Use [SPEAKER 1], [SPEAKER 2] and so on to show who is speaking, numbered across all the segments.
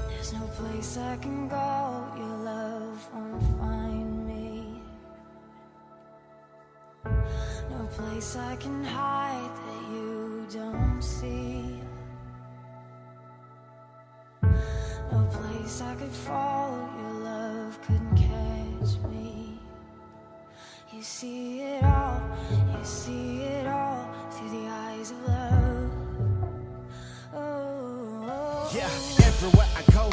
[SPEAKER 1] There's no place I can go, your love won't find me. No place I can hide that you don't see. No place I could fall, your love couldn't catch me. You see it all through the eyes of love. Oh.
[SPEAKER 2] Yeah, everywhere I go,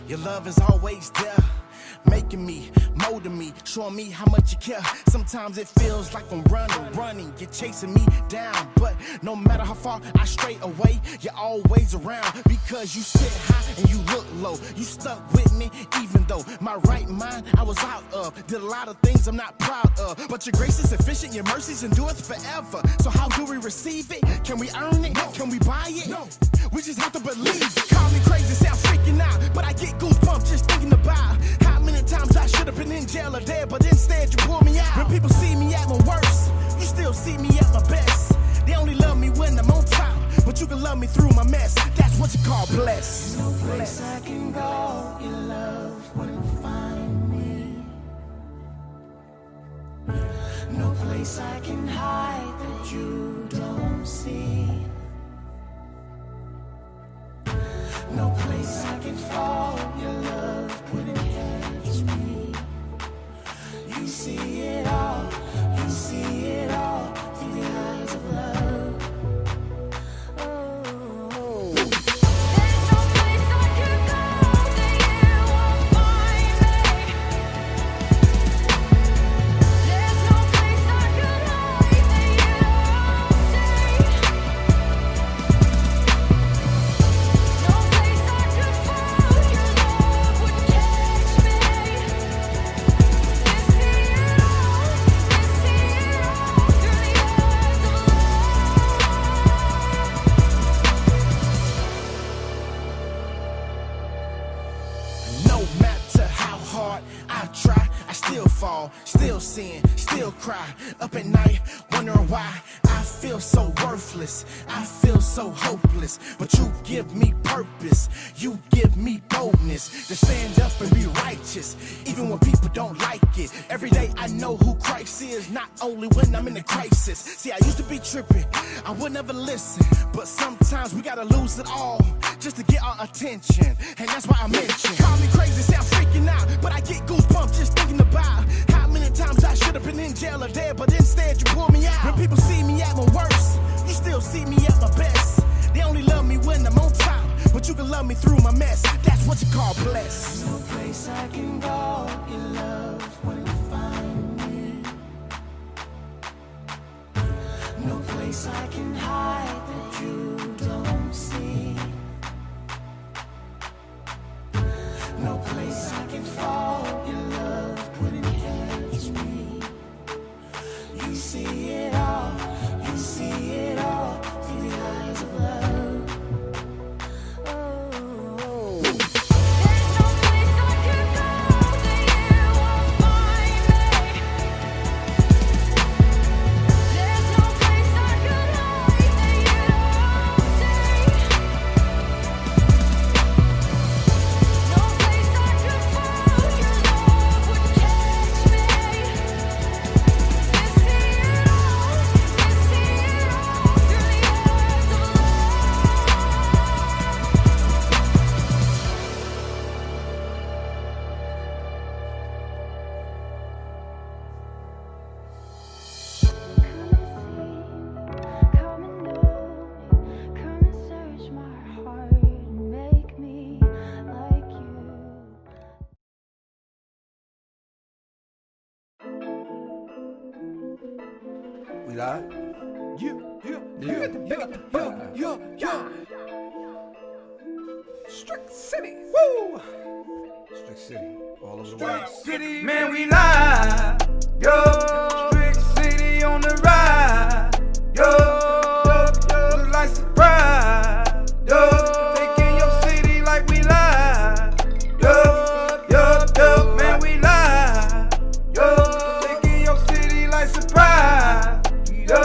[SPEAKER 2] your love is always there. Making me, molding me, showing me how much you care. Sometimes it feels like I'm running, you're chasing me down. But no matter how far I stray away, you're always around. Because you sit high and you look low. You stuck with me even though my right mind I was out of. Did a lot of things I'm not proud of. But your grace is sufficient, your mercies endureth forever. So how do we receive it? Can we earn it? No. Can we buy it? No. We just have to believe it. Call me crazy, sound freaking out, but I get goosebumps just thinking about how many times I should have been in jail or dead, but instead you pull me out. When people see me at my worst, you still see me at my best. They only love me when I'm on top, but you can love me through my mess. That's what you call blessed.
[SPEAKER 1] No place I can go, your love wouldn't find me. No place I can hide that you don't see. No place I can fall, your love couldn't catch me. You see it all through the eyes of love. Oh. There's no place I could go that you won't find me. There's no place I could hide that you don't see. No place I could fall, your love wouldn't catch me. You see it all through the eyes of
[SPEAKER 2] No matter how hard I try, I still fall, still sin, still cry. Up at night, wondering why I feel so worthless, I feel so hopeless. But you give me purpose, you give me boldness to stand up and be righteous, even when people don't like it. Every day I know who Christ is, not only when I'm in a crisis. See, I used to be tripping, I would never listen, but sometimes we gotta lose it all just to get our attention, and that's why I mention. Call me crazy, say I'm freaking out, but I get goosebumps just thinking about how many times I should have been in jail or dead, but instead you pull me out. When people see me at my worst, you still see me at my best. They only love me when I'm on top, but you can love me through my mess. That's what you call blessed.
[SPEAKER 1] no place I can go, your love wouldn't find me. No place I can hide that you don't see. No place I can fall, your love couldn't catch me. You see it all through the eyes of love. Oh. There's no place I could go that you won't find me. There's no place I could hide that you don't see. No place I could fall, your love wouldn't catch me. You see it all through the eyes of love. Come and know me, come and search my heart and make me like you.
[SPEAKER 3] We live? Yeah. Strick City. Woo! Strick City. All over the world.
[SPEAKER 4] City, man, we live. Yo, Strick City on the ride. Yo, look like surprise. Yo, taking your city like we live. Yo, man, we live. Yo, taking your city like surprise. Yo,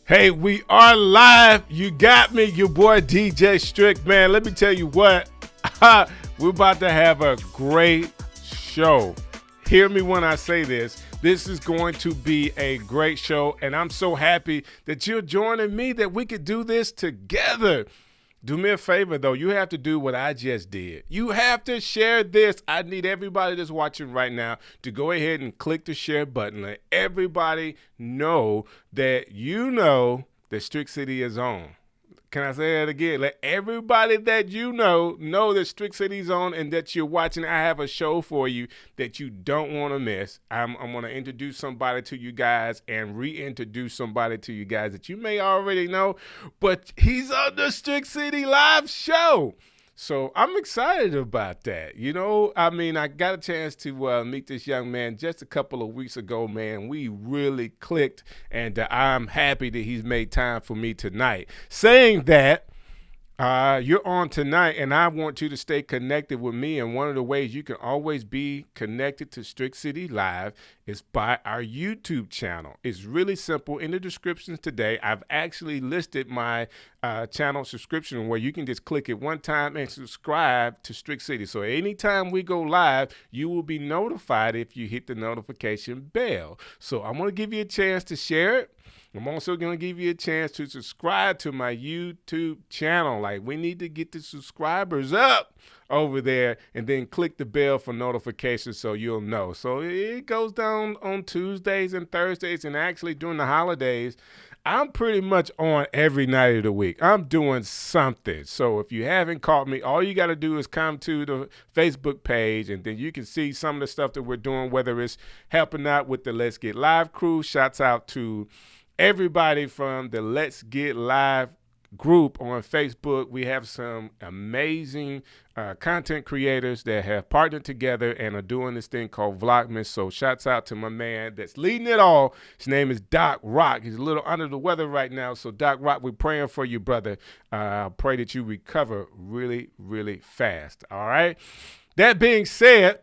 [SPEAKER 5] Hey, we are live. You got me, your boy DJ Strick, man. Let me tell you what, we're about to have a great show. Hear me when I say this. This is going to be a great show, and I'm so happy that you're joining me, that we could do this together. Do me a favor, though. You have to do what I just did. You have to share this. I need everybody that's watching right now to go ahead and click the share button. Let everybody know that Strick City is on. Can I say that again? Let everybody that know that Strick City's on and that you're watching. I have a show for you that you don't want to miss. I'm going to introduce somebody to you guys and reintroduce somebody to you guys that you may already know, but he's on the Strick City live show. So I'm excited about that. I got a chance to meet this young man just a couple of weeks ago, man. We really clicked, and I'm happy that he's made time for me tonight. Saying that, you're on tonight, and I want you to stay connected with me. And one of the ways you can always be connected to Strick City Live is by our YouTube channel. It's really simple. In the descriptions today, I've actually listed my channel subscription where you can just click it one time and subscribe to Strick City. So anytime we go live, you will be notified if you hit the notification bell. So I'm going to give you a chance to share it. I'm also going to give you a chance to subscribe to my YouTube channel. Like, we need to get the subscribers up over there, and then click the bell for notifications so you'll know. So it goes down on Tuesdays and Thursdays, and actually during the holidays, I'm pretty much on every night of the week. I'm doing something. So if you haven't caught me, all you got to do is come to the Facebook page, and then you can see some of the stuff that we're doing, whether it's helping out with the Let's Get Live crew. Shouts out to everybody from the Let's Get Live group on Facebook. We have some amazing content creators that have partnered together and are doing this thing called Vlogmas. So shouts out to my man that's leading it all. His name is Doc Rock. He's a little under the weather right now. So Doc Rock, we're praying for you, brother. Pray that you recover really, really fast. All right. That being said,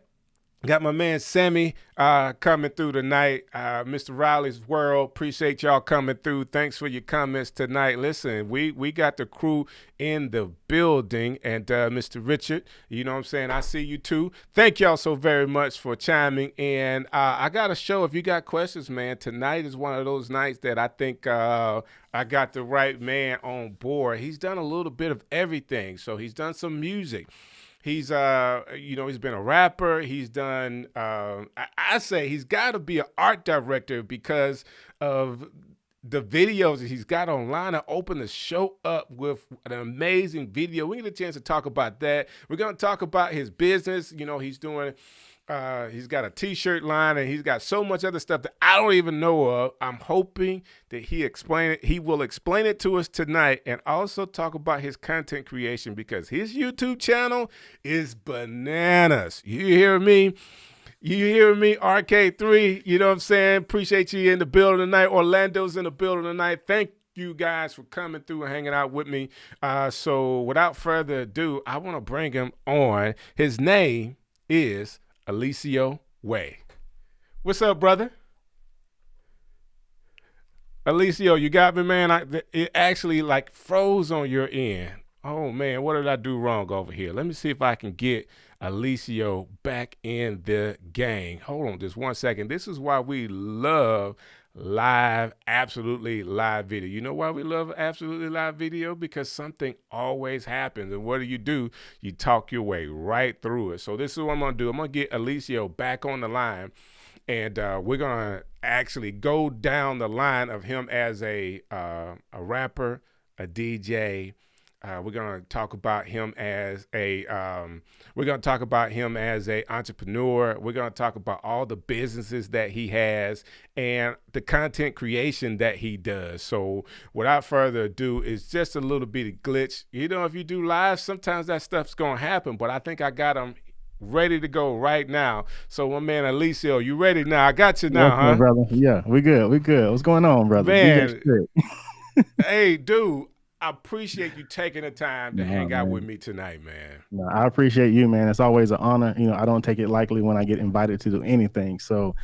[SPEAKER 5] got my man Sammy coming through tonight. Mr. Riley's World, appreciate y'all coming through. Thanks for your comments tonight. Listen, we got the crew in the building, and Mr. Richard, you know what I'm saying? I see you too. Thank y'all so very much for chiming in. I got a show. If you got questions, man, tonight is one of those nights that I think I got the right man on board. He's done a little bit of everything. So he's done some music. He's, he's been a rapper. He's done, I say he's got to be an art director because of the videos that he's got online. I opened the show up with an amazing video. We get a chance to talk about that. We're going to talk about his business. He's doing, he's got a t-shirt line, and he's got so much other stuff that I don't even know of. I'm hoping that he will explain it to us tonight, and also talk about his content creation, because his YouTube channel is bananas. You hear me? RK3, you know what I'm saying? Appreciate you in the building tonight. Orlando's in the building tonight. Thank you guys for coming through and hanging out with me. So without further ado, I want to bring him on. His name is Eliseo Way. What's up, brother? Eliseo, you got me, man. It actually froze on your end. Oh man, what did I do wrong over here? Let me see if I can get Eliseo back in the gang. Hold on just 1 second. This is why we love absolutely live video. You know why we love absolutely live video? Because something always happens. And what do? You talk your way right through it. So this is what I'm going to do. I'm going to get Eliseo back on the line, and we're going to actually go down the line of him as a rapper, a DJ. We're going to talk about him as a entrepreneur. We're going to talk about all the businesses that he has and the content creation that he does. So without further ado, it's just a little bit of glitch. If you do live, sometimes that stuff's going to happen, but I think I got him ready to go right now. So my man Eliseo, you ready now? I got you now, huh?
[SPEAKER 6] Brother. Yeah, we good. What's going on, brother?
[SPEAKER 5] Man, hey, dude. I appreciate you taking the time to hang out with me tonight, man.
[SPEAKER 6] No, I appreciate you, man. It's always an honor. I don't take it lightly when I get invited to do anything. So,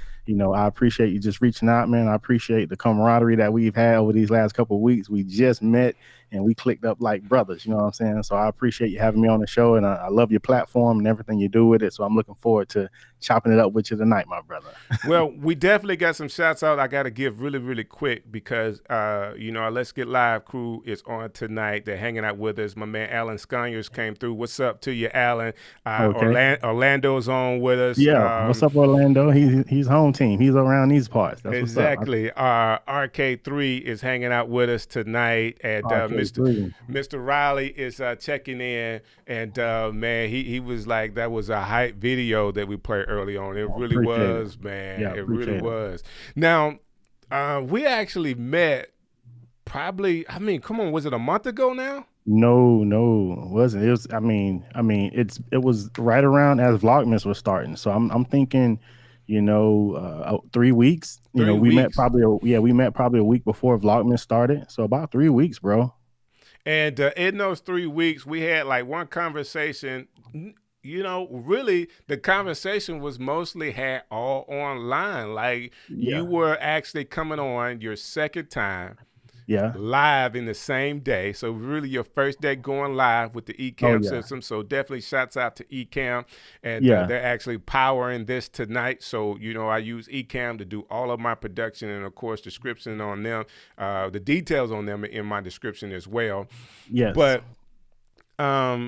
[SPEAKER 6] I appreciate you just reaching out, man. I appreciate the camaraderie that we've had over these last couple of weeks. We just met and we clicked up like brothers. You know what I'm saying? So I appreciate you having me on the show, and I love your platform and everything you do with it. So I'm looking forward to chopping it up with you tonight, my brother.
[SPEAKER 5] Well, we definitely got some shouts out I got to give really, really quick because, our Let's Get Live crew is on tonight. They're hanging out with us. My man Alan Sconyers came through. What's up to you, Alan?
[SPEAKER 6] Okay.
[SPEAKER 5] Orlando's on with us.
[SPEAKER 6] Yeah. What's up, Orlando? He's home team. He's around these parts. That's
[SPEAKER 5] Exactly.
[SPEAKER 6] what's up.
[SPEAKER 5] RK3 is hanging out with us tonight, and Mr. Riley is checking in. And man, he was like, that was a hype video that we played early on. It really was, man.
[SPEAKER 6] Yeah,
[SPEAKER 5] it really was. Now, we actually met probably. I mean, come on, was it a month ago now?
[SPEAKER 6] No, it wasn't. It was. It was right around as Vlogmas was starting. So I'm thinking, 3 weeks. We met probably a week before Vlogmas started. So about 3 weeks, bro.
[SPEAKER 5] And in those 3 weeks, we had like one conversation. Really, the conversation was mostly had all online. Like you were actually coming on your second time.
[SPEAKER 6] Yeah.
[SPEAKER 5] Live in the same day. So really your first day going live with the Ecamm system. So definitely shouts out to Ecamm. And they're actually powering this tonight. So, I use Ecamm to do all of my production and, of course, description on them. The details on them are in my description as well.
[SPEAKER 6] Yes.
[SPEAKER 5] But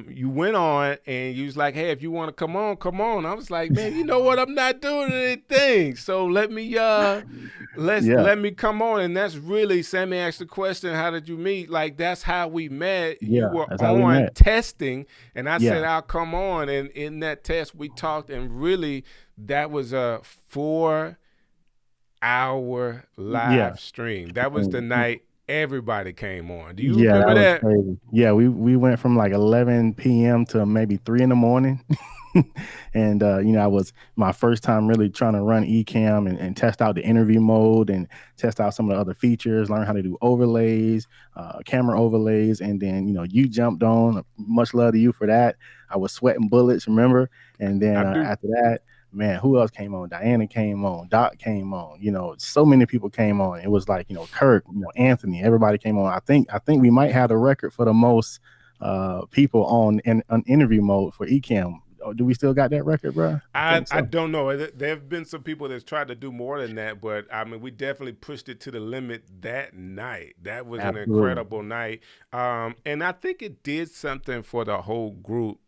[SPEAKER 5] you went on and you was like, hey, if you want to come on. I was like, man, you know what? I'm not doing anything. So let me let me come on. And that's really, Sammy asked the question, how did you meet? Like, that's how we met. You were on testing, and I said, I'll come on. And in that test, we talked, and really that was a 4-hour live stream. That was the night everybody came on. Do you remember that?
[SPEAKER 6] Crazy. Yeah, we went from like 11 p.m. to maybe 3 in the morning. And I was my first time really trying to run Ecamm and test out the interview mode and test out some of the other features, learn how to do overlays, camera overlays. And then you jumped on. Much love to you for that. I was sweating bullets, remember? And then after that, man, who else came on? Diana came on. Doc came on. So many people came on. It was like, Kirk, Anthony, everybody came on. I think we might have the record for the most people on interview mode for Ecamm. Do we still got that record, bro?
[SPEAKER 5] I don't know. There have been some people that's tried to do more than that, but I mean, we definitely pushed it to the limit that night. That was an incredible night. And I think it did something for the whole group.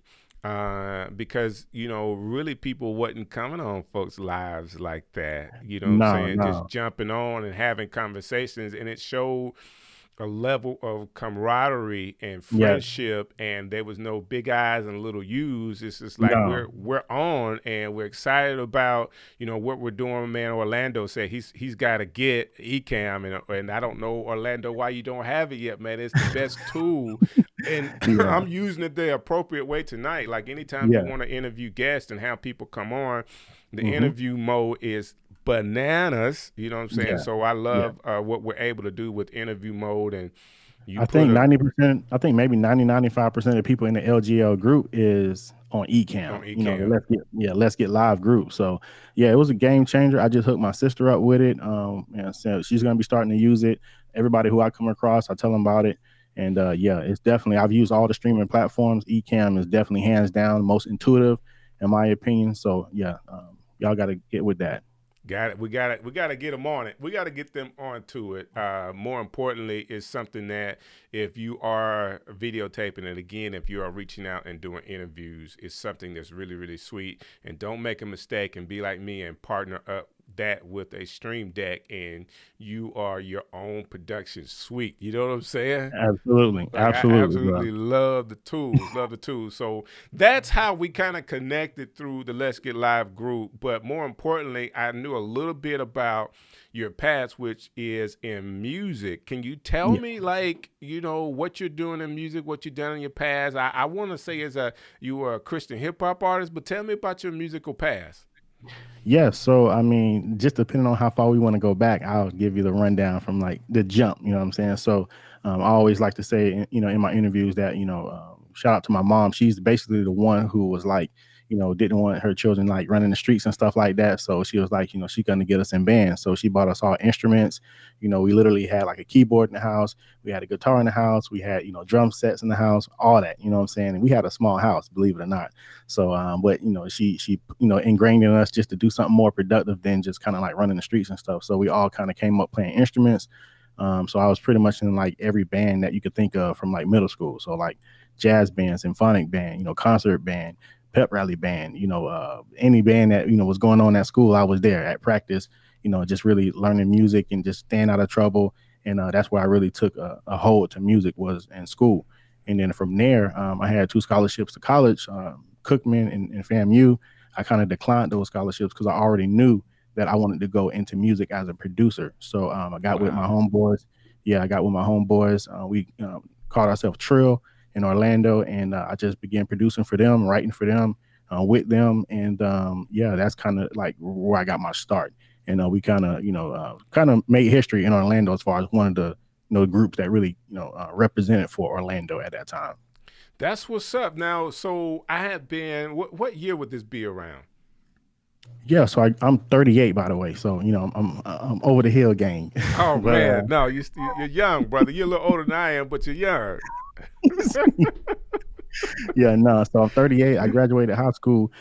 [SPEAKER 5] Because, really people wasn't coming on folks' lives like that. You know what I'm saying? Just jumping on and having conversations. And it showed a level of camaraderie and friendship, and there was no big eyes and little U's. It's just like we're on, and we're excited about what we're doing. Man, Orlando said he's got to get Ecamm, and I don't know, Orlando, why you don't have it yet, man. It's the best tool, and I'm using it the appropriate way tonight. Like anytime you want to interview guests and have people come on, the interview mode is bananas, you know what I'm saying? Yeah. So I love what we're able to do with interview mode. And
[SPEAKER 6] I think 90%, I think maybe 95% of the people in the LGL group is on Ecamm. Let's get live group. So it was a game changer. I just hooked my sister up with it. And so she's going to be starting to use it. Everybody who I come across, I tell them about it. And it's definitely, I've used all the streaming platforms. Ecamm is definitely hands down most intuitive in my opinion. So y'all got to get with that.
[SPEAKER 5] Got it. We got to get them on it. We got to get them onto it. More importantly, is something that if you are videotaping it, again, if you are reaching out and doing interviews, it's something that's really, really sweet. And don't make a mistake and be like me and partner up that with a stream deck, and you are your own production suite. You know what I'm saying?
[SPEAKER 6] Absolutely.
[SPEAKER 5] I absolutely love the tools. So that's how we kind of connected through the Let's Get Live group. But more importantly, I knew a little bit about your past, which is in music. Can you tell me, like, what you're doing in music, what you've done in your past? I want to say you were a Christian hip hop artist, but tell me about your musical past.
[SPEAKER 6] Yeah, so I mean, just depending on how far we want to go back, I'll give you the rundown from like the jump. You know what I'm saying? So I always like to say, in my interviews that shout out to my mom. She's basically the one who was like, didn't want her children like running the streets and stuff like that. So she was like, she gonna get us in bands. So she bought us all instruments. We literally had like a keyboard in the house. We had a guitar in the house. We had, drum sets in the house, all that, you know what I'm saying? And we had a small house, believe it or not. So, but she ingrained in us just to do something more productive than just kind of like running the streets and stuff. So we all kind of came up playing instruments. So I was pretty much in like every band that you could think of from like middle school. So like jazz band, symphonic band, concert band, pep rally band, any band that, was going on at school, I was there at practice, just really learning music and just staying out of trouble. And that's where I really took a hold to music, was in school. And then from there, I had 2 scholarships to college, Cookman and FAMU. I kind of declined those scholarships because I already knew that I wanted to go into music as a producer. So I got with my homeboys. Yeah, I got with my homeboys. We called ourselves Trill in Orlando, and I just began producing for them, writing for them, with them. And that's kind of like where I got my start. And we kind of made history in Orlando as far as one of the groups that really represented for Orlando at that time.
[SPEAKER 5] That's what's up. Now, so I had been. What year would this be around?
[SPEAKER 6] Yeah, so I'm 38, by the way. So I'm over the hill gang.
[SPEAKER 5] Oh
[SPEAKER 6] But,
[SPEAKER 5] man, no, you're young, brother. You're a little older than I am, but you're young.
[SPEAKER 6] yeah, no. So I'm 38. I graduated high school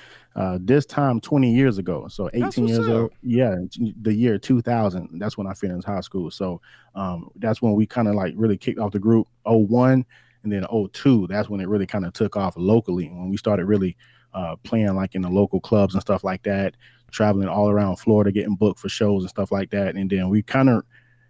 [SPEAKER 6] this time 20 years ago. So 18 years old. Yeah, the year 2000. That's when I finished high school. So that's when we kind of like really kicked off the group. 01 and then 02. That's when it really kind of took off locally, when we started really playing like in the local clubs and stuff like that, traveling all around Florida, getting booked for shows and stuff like that. And then we kind of,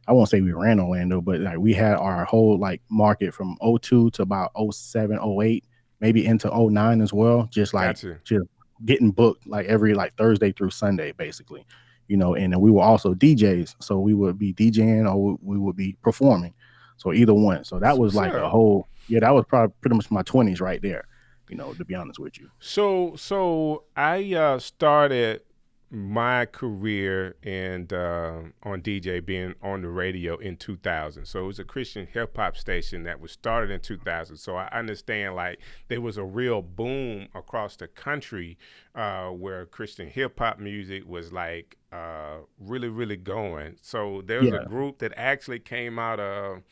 [SPEAKER 6] I won't say we ran Orlando, but like we had our whole like market from 02 to about 07, 08, maybe into 09 as well. Just like just getting booked like every like Thursday through Sunday, basically, and then we were also DJs. So we would be DJing or we would be performing. So either one. So that was like a whole, that was probably pretty much my 20s right there, to be honest with you.
[SPEAKER 5] So I started my career and on DJ, being on the radio in 2000. So it was a Christian hip hop station that was started in 2000. So I understand like there was a real boom across the country where Christian hip hop music was like really, really going. So there was a group that actually came out of,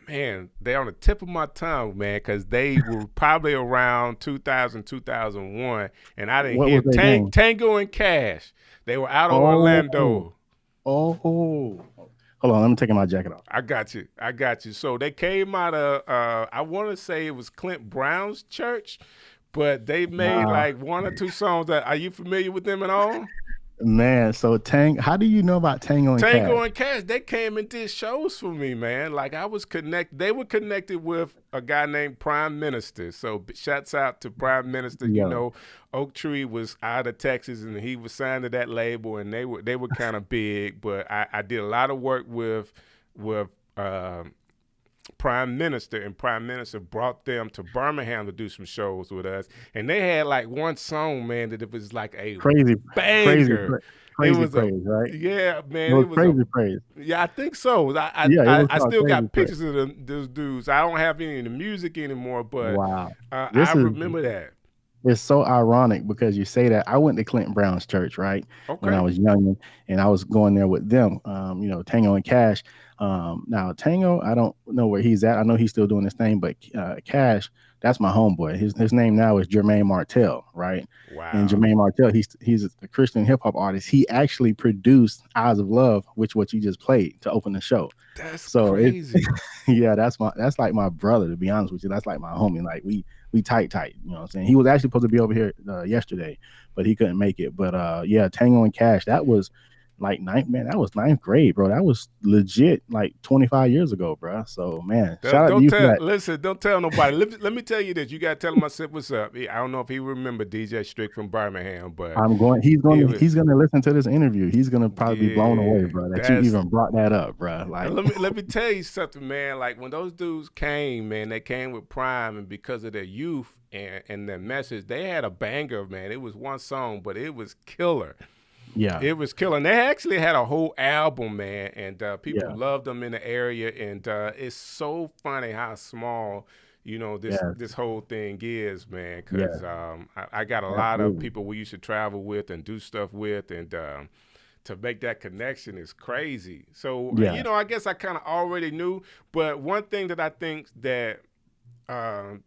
[SPEAKER 5] man, they're on the tip of my tongue, man, because they were probably around 2000, 2001, and I didn't hear Tango and Cash. They were out of Orlando.
[SPEAKER 6] Hold on, I'm taking my jacket off.
[SPEAKER 5] I got you. So they came out of, I want to say it was Clint Brown's church, but they made like 1 or 2 songs. Are you familiar with them at all?
[SPEAKER 6] Man, so how do you know about Tango and Cash?
[SPEAKER 5] Tango and Cash, they came and did shows for me, man. Like I was connected. They were connected with a guy named Prime Minister. So shouts out to Prime Minister.
[SPEAKER 6] Yeah.
[SPEAKER 5] Oak Tree was out of Texas and he was signed to that label, and they were kind of big. But I did a lot of work with Prime Minister, and Prime Minister brought them to Birmingham to do some shows with us, and they had like one song, man, that it was like a
[SPEAKER 6] crazy
[SPEAKER 5] banger.
[SPEAKER 6] Crazy praise, right?
[SPEAKER 5] Yeah, man,
[SPEAKER 6] it was crazy praise.
[SPEAKER 5] Yeah, I think so. I still got pictures of those dudes. I don't have any of the music anymore, but
[SPEAKER 6] wow,
[SPEAKER 5] I remember that.
[SPEAKER 6] It's so ironic because you say that. I went to Clinton Brown's church, right? Okay. When I was young, and I was going there with them, Tango and Cash. Now Tango, I don't know where he's at. I know he's still doing his thing, but Cash, that's my homeboy. His name now is Jermaine Martell, right?
[SPEAKER 5] Wow.
[SPEAKER 6] And Jermaine Martell, he's a Christian hip hop artist. He actually produced Eyes of Love, which what you just played to open the show.
[SPEAKER 5] That's so crazy.
[SPEAKER 6] Yeah, that's like my brother, to be honest with you. That's like my homie. Like we tight, you know what I'm saying? He was actually supposed to be over here yesterday, but he couldn't make it. But Tango and Cash, that was like ninth grade, bro. That was legit like 25 years ago, bro. So man, shout out to you for that.
[SPEAKER 5] Listen, don't tell nobody. Let me tell you this. You gotta tell him I said what's up. I don't know if he remember DJ Strick from Birmingham, but
[SPEAKER 6] he's gonna listen to this interview. He's gonna probably be blown away, bro, that you even brought that up, bro. Like
[SPEAKER 5] let me tell you something, man. Like when those dudes came, man, they came with Prime, and because of their youth and their message, they had a banger, man. It was one song, but it was killer.
[SPEAKER 6] Yeah,
[SPEAKER 5] it was killing. They actually had a whole album, man, and people loved them in the area. And it's so funny how small,
[SPEAKER 6] Yes,
[SPEAKER 5] this whole thing is, man.
[SPEAKER 6] yes,
[SPEAKER 5] Because I got a lot of
[SPEAKER 6] absolutely.
[SPEAKER 5] people we used to travel with and do stuff with, and to make that connection is crazy. So
[SPEAKER 6] Yeah,
[SPEAKER 5] I guess I kind of already knew, but one thing that I think that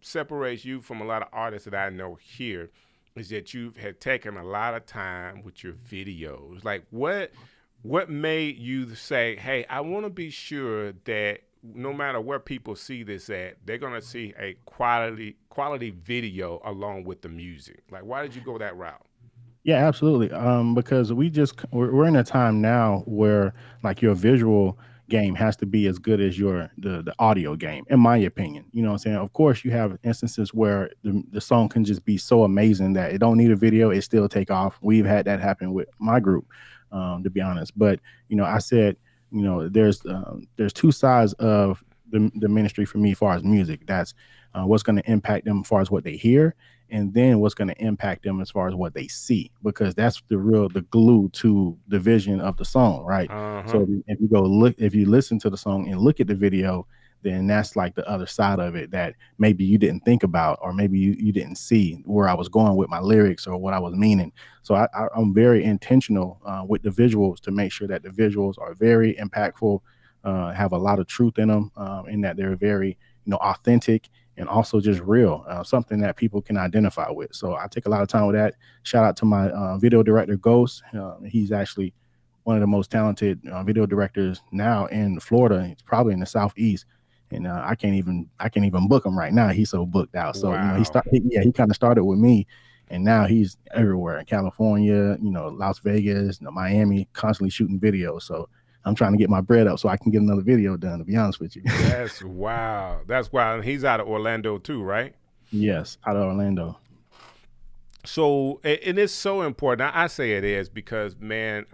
[SPEAKER 5] separates you from a lot of artists that I know here is that you had taken a lot of time with your videos. Like what made you say, "Hey, I want to be sure that no matter where people see this at, they're gonna see a quality video along with the music." Like, why did you go that route?
[SPEAKER 6] yeah, absolutely. Because we're in a time now where like your visual game has to be as good as the audio game, in my opinion. You know what I'm saying? Of course, you have instances where the song can just be so amazing that it don't need a video, it still take off. We've had that happen with my group, to be honest. But I said, there's two sides of the ministry for me as far as music. That's what's going to impact them as far as what they hear, and then what's going to impact them as far as what they see, because that's the glue to the vision of the song, right?
[SPEAKER 5] Uh
[SPEAKER 6] So
[SPEAKER 5] huh.
[SPEAKER 6] if you listen to the song and look at the video, then that's like the other side of it that maybe you didn't think about, or maybe you didn't see where I was going with my lyrics or what I was meaning. So I'm very intentional with the visuals to make sure that the visuals are very impactful, have a lot of truth in them, and that they're very authentic, and also just real, something that people can identify with. So I take a lot of time with that. Shout out to my video director Ghost. He's actually one of the most talented video directors now in Florida. He's probably in the Southeast, and I can't even book him right now. He's so booked out. So
[SPEAKER 5] Wow.
[SPEAKER 6] he kind of started with me, and now he's everywhere in California, Las Vegas, Miami, constantly shooting videos. So I'm trying to get my bread up so I can get another video done. To be honest with you,
[SPEAKER 5] That's wow. That's wow. And he's out of Orlando too, right?
[SPEAKER 6] yes, out of Orlando.
[SPEAKER 5] So, and it's so important. I say it is because, man,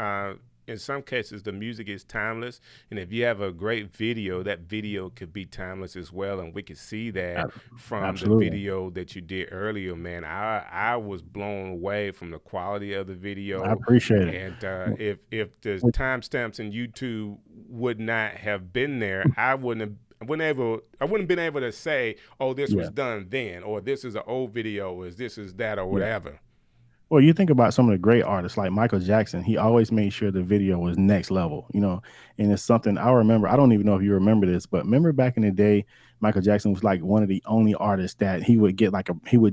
[SPEAKER 5] in some cases, the music is timeless. And if you have a great video, that video could be timeless as well. And we could see that
[SPEAKER 6] Ab-
[SPEAKER 5] from the
[SPEAKER 6] Absolutely.
[SPEAKER 5] video that you did earlier, man. I was blown away from the quality of the
[SPEAKER 6] I
[SPEAKER 5] video.
[SPEAKER 6] appreciate it.
[SPEAKER 5] And if the
[SPEAKER 6] With-
[SPEAKER 5] timestamps in YouTube would not have been there, I wouldn't been able to say, oh, this
[SPEAKER 6] Yeah,
[SPEAKER 5] was done then, or this is an old video, or this is that, or
[SPEAKER 6] yeah.
[SPEAKER 5] whatever.
[SPEAKER 6] Well, you think about some of the great artists like Michael Jackson. He always made sure the video was next level, and it's something I remember. I don't even know if you remember this, but remember back in the day, Michael Jackson was like one of the only artists that he would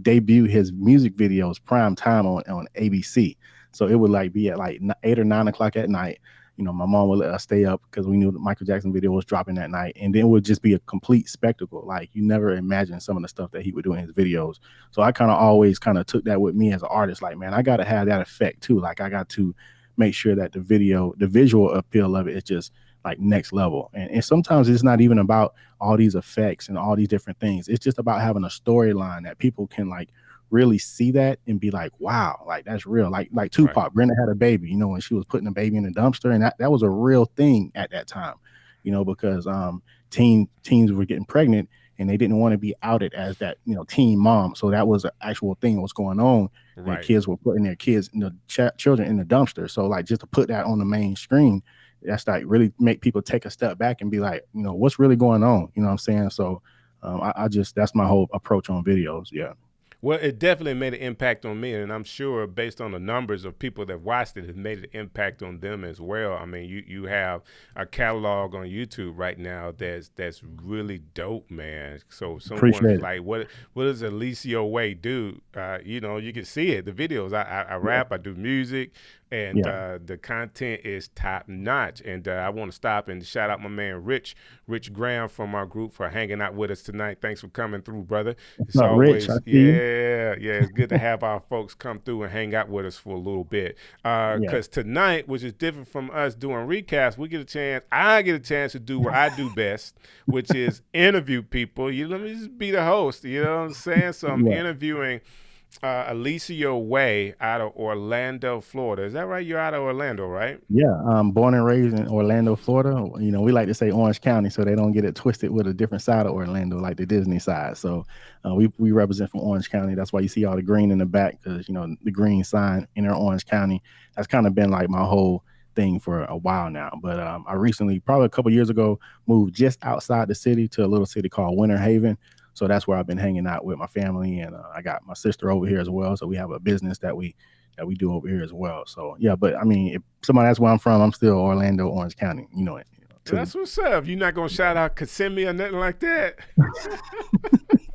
[SPEAKER 6] debut his music videos prime time on ABC. So it would like be at like 8 or 9 o'clock at night. My mom would let us stay up because we knew the Michael Jackson video was dropping that night, and then it would just be a complete spectacle. Like you never imagine some of the stuff that he would do in his videos. So I kind of always kind of took that with me as an artist. Like, man, I got to have that effect too. Like, I got to make sure that the visual appeal of it is just like next level. And sometimes it's not even about all these effects and all these different things. It's just about having a storyline that people can like really see that and be like, wow, like that's real. Like
[SPEAKER 5] Right,
[SPEAKER 6] Tupac, Brenda had a baby, when she was putting a baby in the dumpster, and that was a real thing at that time, because teens were getting pregnant and they didn't want to be outed as that, teen mom. So that was an actual thing that was going on. And
[SPEAKER 5] right.
[SPEAKER 6] kids were putting their kids, children in the dumpster. So like just to put that on the main screen, that's like really make people take a step back and be like, what's really going on? You know what I'm saying? So I just that's my whole approach on videos. Yeah.
[SPEAKER 5] Well, it definitely made an impact on me, and I'm sure based on the numbers of people that watched it, it made an impact on them as well. I mean, you have a catalog on YouTube right now that's really dope, man. So someone's
[SPEAKER 6] Appreciate it.
[SPEAKER 5] like, what does Eliseo Way do? You can see it. The videos. I
[SPEAKER 6] Yeah.
[SPEAKER 5] rap. I do music. And
[SPEAKER 6] Yeah.
[SPEAKER 5] the content is top notch. And I want to stop and shout out my man Rich Graham from our group for hanging out with us tonight. Thanks for coming through, brother.
[SPEAKER 6] What's
[SPEAKER 5] It's
[SPEAKER 6] up, Rich? I
[SPEAKER 5] always,
[SPEAKER 6] see you.
[SPEAKER 5] yeah. It's good to have our folks come through and hang out with us for a little bit.
[SPEAKER 6] Yeah.
[SPEAKER 5] Because tonight, which is different from us doing recaps, I get a chance to do what I do best, which is interview people. Let me just be the host. You know what I'm saying? So I'm
[SPEAKER 6] Yeah.
[SPEAKER 5] interviewing Eliseo Way out of Orlando, Florida. Is that right? You're out of Orlando, right?
[SPEAKER 6] Yeah. Born and raised in Orlando, Florida. We like to say Orange County so they don't get it twisted with a different side of Orlando, like the Disney side. So we represent from Orange County. That's why you see all the green in the back, because the green sign in our Orange County. That's kind of been like my whole thing for a while now. But I recently, probably a couple years ago, moved just outside the city to a little city called Winter Haven. So that's where I've been hanging out with my family, and I got my sister over here as well. So we have a business that we do over here as well. So yeah, but I mean, if somebody asks where I'm from, I'm still Orlando, Orange County. You know it.
[SPEAKER 5] That's what's up. You're not gonna shout out Kissimmee or nothing like that.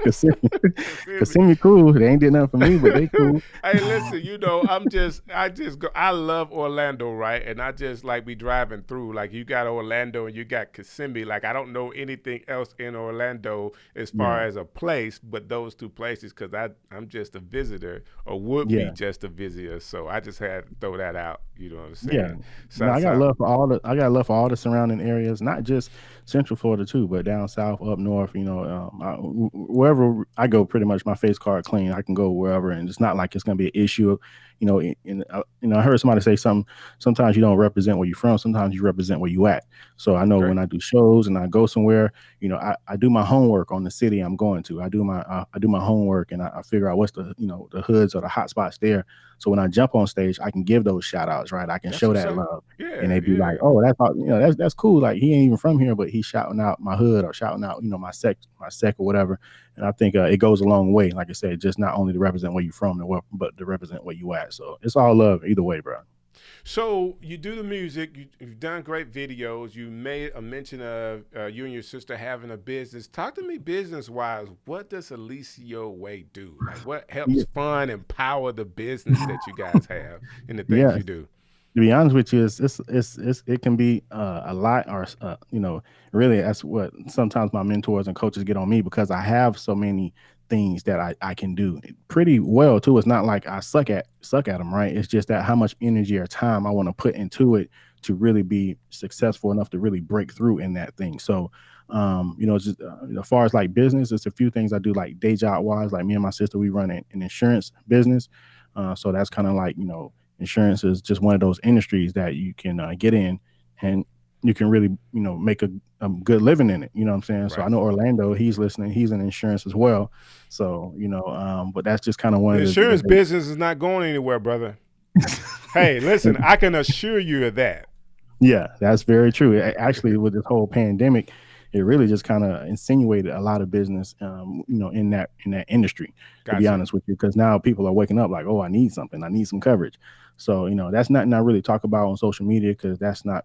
[SPEAKER 6] Kissimmee cool. They ain't did nothing for me, but they cool.
[SPEAKER 5] Hey, listen, I just go. I love Orlando, right? And I just like be driving through. Like you got Orlando and you got Kissimmee. Like I don't know anything else in Orlando as far as a place, but those two places because I'm just a visitor or would be just a visitor. So I just had to throw that out. You know what I'm saying?
[SPEAKER 6] Yeah. So I got love for all the surrounding areas, not just Central Florida too, but down south, up north. Wherever I go, pretty much my face card clean. I can go wherever, and it's not like it's going to be an issue. I heard somebody say something. Sometimes you don't represent where you're from. Sometimes you represent where you at. So I know when I do shows and I go somewhere, I do my homework on the city I'm going to. I do my homework and I figure out what's the hoods or the hot spots there. So when I jump on stage, I can give those shout outs, right? I can show that love. And they be like, oh, that's cool. Like he ain't even from here, but he's shouting out my hood or shouting out, my sec or whatever. And I think it goes a long way. Like I said, just not only to represent where you're from, but to represent where you at. So it's all love either way, bro.
[SPEAKER 5] So you do the music. You've done great videos. You made a mention of you and your sister having a business. Talk to me business-wise. What does Eliseo Way do? Like, what helps fund and power the business that you guys have and the things you do?
[SPEAKER 6] To be honest with you, it can be a lot, or really that's what sometimes my mentors and coaches get on me because I have so many things that I can do pretty well too. It's not like I suck at them, right? It's just that how much energy or time I want to put into it to really be successful enough to really break through in that thing. So just as far as like business, it's a few things I do like day job wise. Like me and my sister, we run an insurance business, so that's kind of like insurance is just one of those industries that you can get in and you can really, make a good living in it. You know what I'm saying? Right. So I know Orlando, he's listening. He's in insurance as well. So, but that's just kind of one of the
[SPEAKER 5] insurance business is not going anywhere, brother. Hey, listen, I can assure you of that.
[SPEAKER 6] Yeah, that's very true. Actually, with this whole pandemic, it really just kind of insinuated a lot of business, in that industry, to be honest with you, because now people are waking up like, oh, I need something. I need some coverage. So, that's not really talk about on social media because that's not,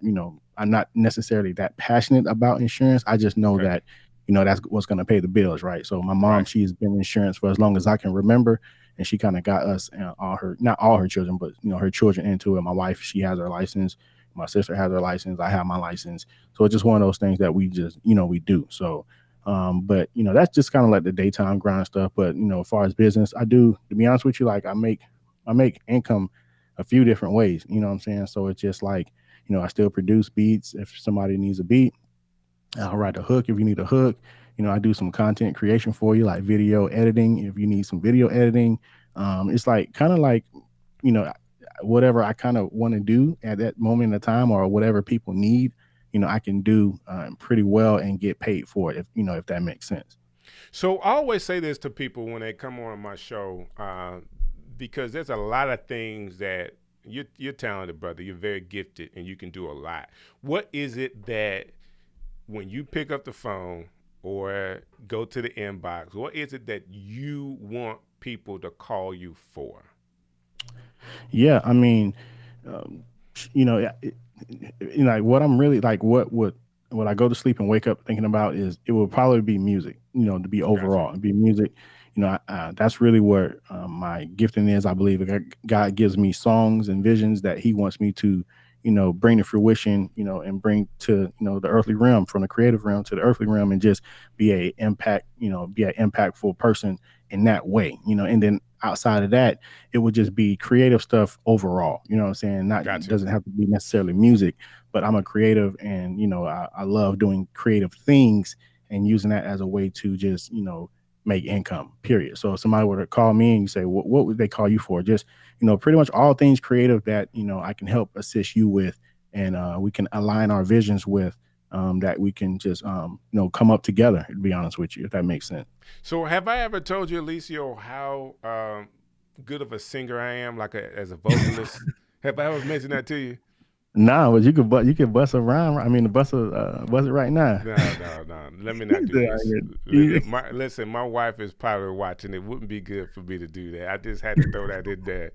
[SPEAKER 6] I'm not necessarily that passionate about insurance. I just know that, that's what's going to pay the bills, right? So my mom, she's been in insurance for as long as I can remember. And she kind of got us, not all her children, but, her children into it. My wife, she has her license. My sister has her license. I have my license. So it's just one of those things that we just, we do. So, but, that's just kind of like the daytime grind stuff. But, as far as business, I do, to be honest with you, like I make income a few different ways, you know what I'm saying? So it's just like, I still produce beats. If somebody needs a beat, I'll write a hook if you need a hook. I do some content creation for you, like video editing. If you need some video editing, it's like kind of like, whatever I kind of want to do at that moment in time or whatever people need, I can do pretty well and get paid for it, if that makes sense.
[SPEAKER 5] So I always say this to people when they come on my show, because there's a lot of things that you're talented, brother. You're very gifted and you can do a lot. What is it that when you pick up the phone or go to the inbox, what is it that you want people to call you for?
[SPEAKER 6] Yeah, I mean, like what I'm really like, what I go to sleep and wake up thinking about is it will probably be music, to be overall, it'd be music. That's really what my gifting is. I believe God gives me songs and visions that he wants me to, bring to fruition, and bring to, the earthly realm, from the creative realm to the earthly realm, and just be an impactful person in that way, and then outside of that, it would just be creative stuff overall. You know what I'm saying? It doesn't have to be necessarily music, but I'm a creative and, I love doing creative things and using that as a way to just, make income, period. So if somebody were to call me and you say, what would they call you for? Just, pretty much all things creative that, I can help assist you with, and we can align our visions with, that we can just, come up together, to be honest with you, if that makes sense.
[SPEAKER 5] So have I ever told you, Eliseo, how good of a singer I am, as a vocalist? Have I ever mentioned that to you?
[SPEAKER 6] Nah, but you could bust a rhyme. I mean, bust it right now.
[SPEAKER 5] No, no, no. Let me not do this. Listen, my wife is probably watching. It wouldn't be good for me to do that. I just had to throw that in there.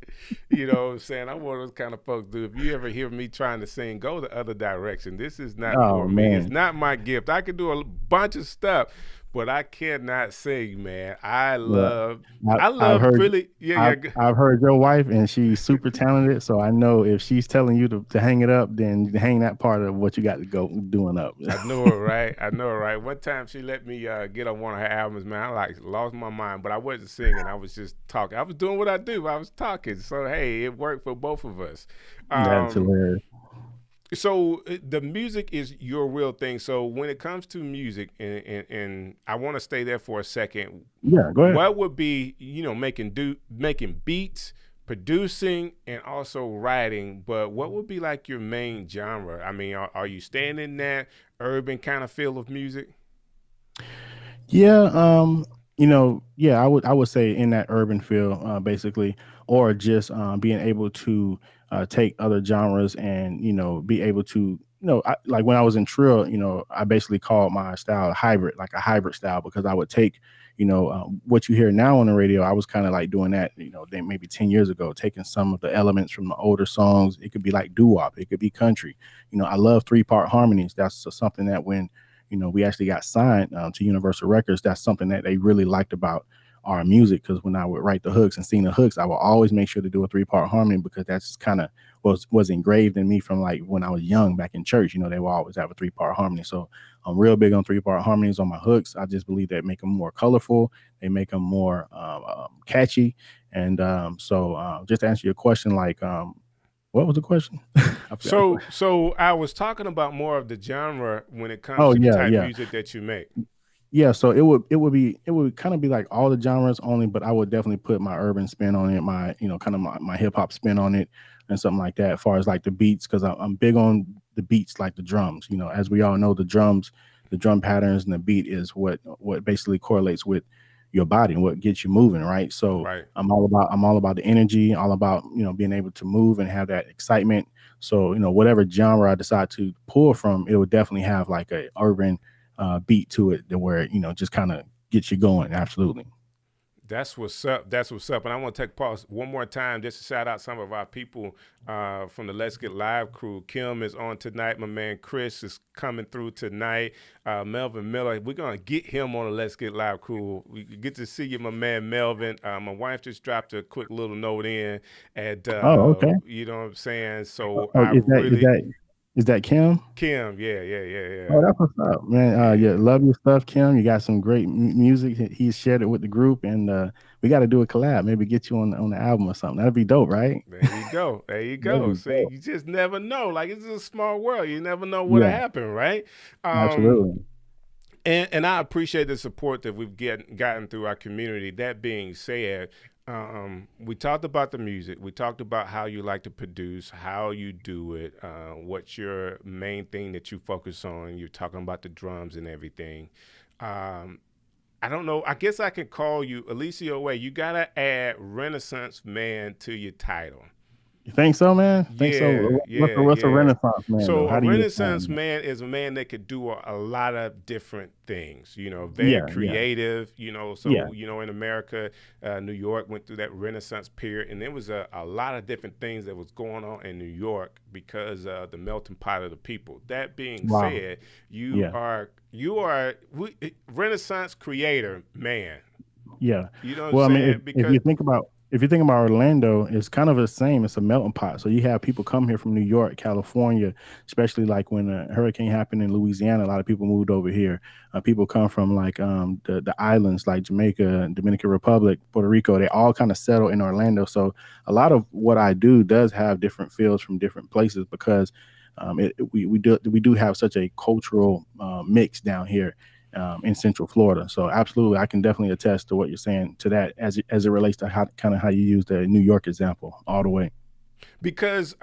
[SPEAKER 5] You know what I'm saying? I'm one of those kind of folks, dude. If you ever hear me trying to sing, go the other direction. This is not
[SPEAKER 6] Oh
[SPEAKER 5] for me. It's
[SPEAKER 6] man.
[SPEAKER 5] not my gift. I can do a bunch of stuff, but I cannot sing, man.
[SPEAKER 6] Well,
[SPEAKER 5] I
[SPEAKER 6] I've
[SPEAKER 5] love
[SPEAKER 6] heard
[SPEAKER 5] really, yeah, yeah.
[SPEAKER 6] I've heard your wife, and she's super talented. So I know if she's telling you to hang it up, then hang that part of what you got to go doing up.
[SPEAKER 5] I know it, right? I know it, right? One time she let me get on one of her albums, man. I like lost my mind, but I wasn't singing. I was just talking. I was doing what I do. I was talking. So hey, it worked for both of us.
[SPEAKER 6] That's
[SPEAKER 5] Um,
[SPEAKER 6] hilarious.
[SPEAKER 5] so the music is your real thing. So when it comes to music, and I want to stay there for a second.
[SPEAKER 6] Yeah, go ahead.
[SPEAKER 5] What would be, making beats, producing, and also writing? But what would be like your main genre? I mean, are you staying in that urban kind of feel of music?
[SPEAKER 6] Yeah, yeah, I would say in that urban feel, basically, or just being able to take other genres and be able to like when I was in Trill, I basically called my style a hybrid, like a hybrid style, because I would take what you hear now on the radio. I was kind of like doing that, then maybe 10 years ago, taking some of the elements from the older songs. It could be like doo wop, it could be country. I love 3-part harmonies. That's something that when we actually got signed to Universal Records. That's something that they really liked about our music, because when I would write the hooks and sing the hooks, I would always make sure to do a 3-part harmony, because that's just kind of was engraved in me from like when I was young back in church. They will always have a 3-part harmony. So I'm real big on 3-part harmonies on my hooks. I just believe that make them more colorful, they make them more catchy. And just to answer your question, like what was the question? I forgot the question.
[SPEAKER 5] So I was talking about more of the genre when it comes
[SPEAKER 6] Oh
[SPEAKER 5] to the
[SPEAKER 6] yeah,
[SPEAKER 5] type
[SPEAKER 6] yeah.
[SPEAKER 5] music that you make.
[SPEAKER 6] Yeah, so it would kind of be like all the genres only, but I would definitely put my urban spin on it, my kind of my hip hop spin on it, and something like that. As far as like the beats, because I'm big on the beats, like the drums. As we all know, the drum patterns and the beat is what basically correlates with your body and what gets you moving, right? So
[SPEAKER 5] Right.
[SPEAKER 6] I'm all about the energy, all about being able to move and have that excitement. So whatever genre I decide to pull from, it would definitely have like a urban beat to it, that where just kind of gets you going. Absolutely.
[SPEAKER 5] That's what's up. That's what's up. And I want to take pause one more time just to shout out some of our people from the Let's Get Live crew. Kim is on tonight. My man Chris is coming through tonight. Melvin Miller, we're going to get him on the Let's Get Live crew. We get to see you, my man Melvin. My wife just dropped a quick little note in, and
[SPEAKER 6] Oh, okay.
[SPEAKER 5] you know what I'm saying? So
[SPEAKER 6] Oh,
[SPEAKER 5] I really,
[SPEAKER 6] is that Kim?
[SPEAKER 5] Kim, yeah, yeah, yeah, yeah.
[SPEAKER 6] Oh, that's what's up, man. Yeah,
[SPEAKER 5] Yeah.
[SPEAKER 6] love your stuff, Kim. You got some great music. He's shared it with the group, and we got to do a collab. Maybe get you on the album or something. That'd be dope, right?
[SPEAKER 5] There you go. There you
[SPEAKER 6] That'd
[SPEAKER 5] go.
[SPEAKER 6] be
[SPEAKER 5] See,
[SPEAKER 6] dope.
[SPEAKER 5] you just never know. Like it's a small world. You never know what'll
[SPEAKER 6] Yeah,
[SPEAKER 5] happen, right? Um,
[SPEAKER 6] absolutely.
[SPEAKER 5] and I appreciate the support that we've gotten through our community. That being said, we talked about the music. We talked about how you like to produce, how you do it, what's your main thing that you focus on. You're talking about the drums and everything. Um, I don't know. I guess I can call you Eliseo Way. You gotta add Renaissance Man to your title.
[SPEAKER 6] You think so, man? Think
[SPEAKER 5] Yeah,
[SPEAKER 6] so?
[SPEAKER 5] yeah,
[SPEAKER 6] What's a
[SPEAKER 5] yeah.
[SPEAKER 6] Renaissance man though?
[SPEAKER 5] So a
[SPEAKER 6] How do you
[SPEAKER 5] Renaissance
[SPEAKER 6] define that?
[SPEAKER 5] man is a man that could do a lot of different things. Very
[SPEAKER 6] Yeah, yeah,
[SPEAKER 5] creative.
[SPEAKER 6] yeah.
[SPEAKER 5] So in America, New York went through that Renaissance period, and there was a lot of different things that was going on in New York because of the melting pot of the people. That being
[SPEAKER 6] Wow.
[SPEAKER 5] said,
[SPEAKER 6] Yeah,
[SPEAKER 5] Renaissance creator man.
[SPEAKER 6] yeah.
[SPEAKER 5] You know what I'm
[SPEAKER 6] Well, I mean,
[SPEAKER 5] saying?
[SPEAKER 6] if
[SPEAKER 5] Because
[SPEAKER 6] you think about Orlando, it's kind of the same. It's a melting pot. So you have people come here from New York, California, especially like when a hurricane happened in Louisiana. A lot of people moved over here. People come from like the islands, like Jamaica, Dominican Republic, Puerto Rico. They all kind of settle in Orlando. So a lot of what I do does have different feels from different places, because we do have such a cultural mix down here in Central Florida. So absolutely, I can definitely attest to what you're saying to that, as it relates to how you use the New York example all the way.
[SPEAKER 5] because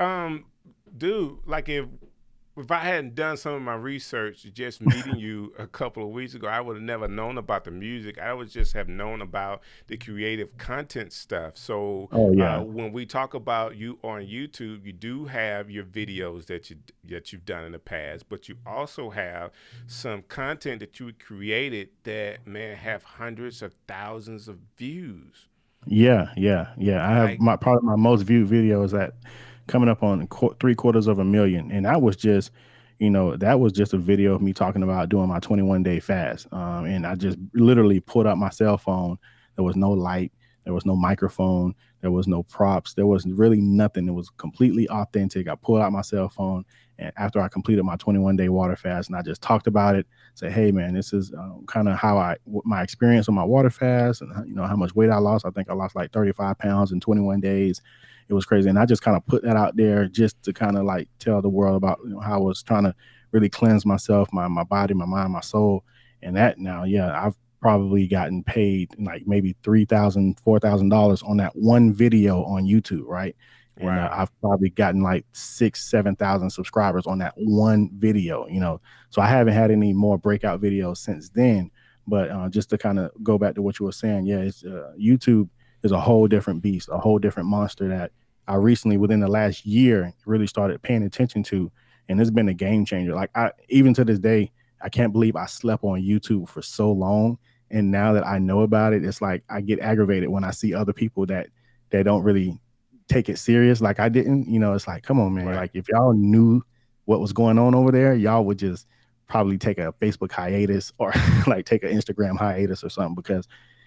[SPEAKER 5] dude, like if if I hadn't done some of my research, just meeting you a couple of weeks ago, I would have never known about the music. I would just have known about the creative content stuff. So
[SPEAKER 6] Oh yeah.
[SPEAKER 5] when we talk about you on YouTube, you do have your videos that you've done in the past, but you also have some content that you created that man have hundreds of thousands of views.
[SPEAKER 6] Yeah. I have
[SPEAKER 5] Like
[SPEAKER 6] my probably my most viewed video is that coming up on 3/4 of a million, and that was just, that was just a video of me talking about doing my 21-day fast. And I just literally pulled up my cell phone. There was no light, there was no microphone, there was no props, there was really nothing. It was completely authentic. I pulled out my cell phone, and after I completed my 21-day water fast, and I just talked about it, say, hey man, this is kind of how my experience on my water fast, and how much weight I lost. I think I lost like 35 pounds in 21 days. It was crazy, and I just kind of put that out there just to kind of like tell the world about how I was trying to really cleanse myself, my body, my mind, my soul. And that now, yeah, I've probably gotten paid like maybe $3,000, $4,000 on that one video on YouTube, right? And
[SPEAKER 5] wow.
[SPEAKER 6] I've probably gotten like 6,000, 7,000 subscribers on that one video. So I haven't had any more breakout videos since then. But just to kind of go back to what you were saying, yeah, it's YouTube is a whole different beast, a whole different monster that I recently, within the last year, really started paying attention to, and it's been a game changer. Like even to this day, I can't believe I slept on YouTube for so long, and now that I know about it, it's like I get aggravated when I see other people that they don't really take it serious like I didn't. It's like, come on, man.
[SPEAKER 5] Right.
[SPEAKER 6] Like if y'all knew what was going on over there, y'all would just probably take a Facebook hiatus or like take an Instagram hiatus or something, because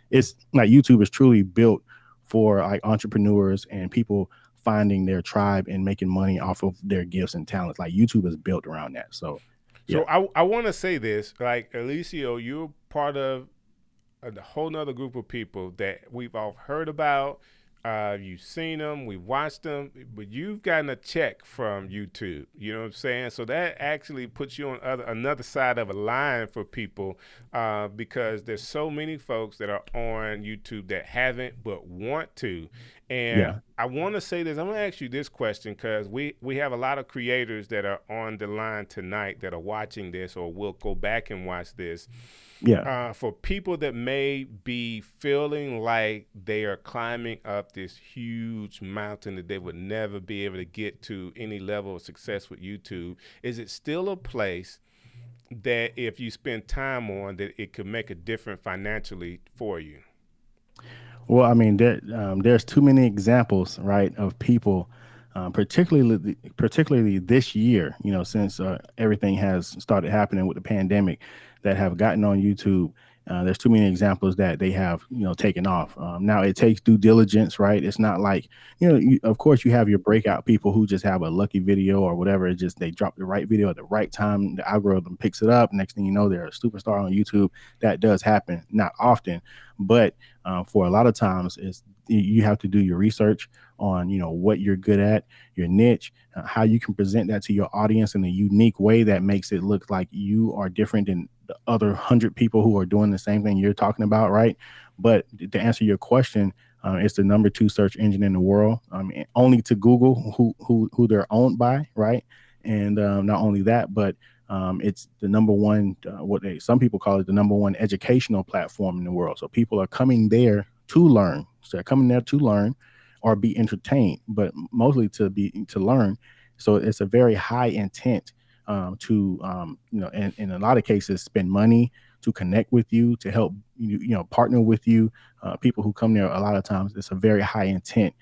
[SPEAKER 6] it's like YouTube is truly built for like entrepreneurs and people finding their tribe and making money off of their gifts and talents. Like YouTube is built around that. So yeah.
[SPEAKER 5] So I want to say this, like Eliseo, you're part of a whole nother group of people that we've all heard about. You've seen them, we've watched them, but you've gotten a check from YouTube. You know what I'm saying? So that actually puts you on another side of a line for people, because there's so many folks that are on YouTube that haven't but want to. And
[SPEAKER 6] Yeah.
[SPEAKER 5] I want to say this. I'm going to ask you this question because we have a lot of creators that are on the line tonight that are watching this or will go back and watch this.
[SPEAKER 6] Yeah.
[SPEAKER 5] For people that may be feeling like they are climbing up this huge mountain that they would never be able to get to any level of success with YouTube, is it still a place that if you spend time on that it could make a difference financially for you?
[SPEAKER 6] Well, I mean, there's too many examples, right, of people, particularly this year, since everything has started happening with the pandemic, that have gotten on YouTube. There's too many examples that they have, taken off. Now it takes due diligence, right? It's not like, of course you have your breakout people who just have a lucky video or whatever. It's just they drop the right video at the right time. The algorithm picks it up. Next thing you know, they're a superstar on YouTube. That does happen, not often, but for a lot of times, you have to do your research on what you're good at, your niche, how you can present that to your audience in a unique way that makes it look like you are different than the other 100 people who are doing the same thing you're talking about, right? But to answer your question, it's the number 2 search engine in the world, only to Google, who they're owned by, right? And not only that, but it's the number one, some people call it the number 1 educational platform in the world. So people are coming there to learn. So they're coming there to learn or be entertained, but mostly to learn. So it's a very high intent to in a lot of cases spend money to connect with you, to help partner with you. People who come there, a lot of times it's a very high intent.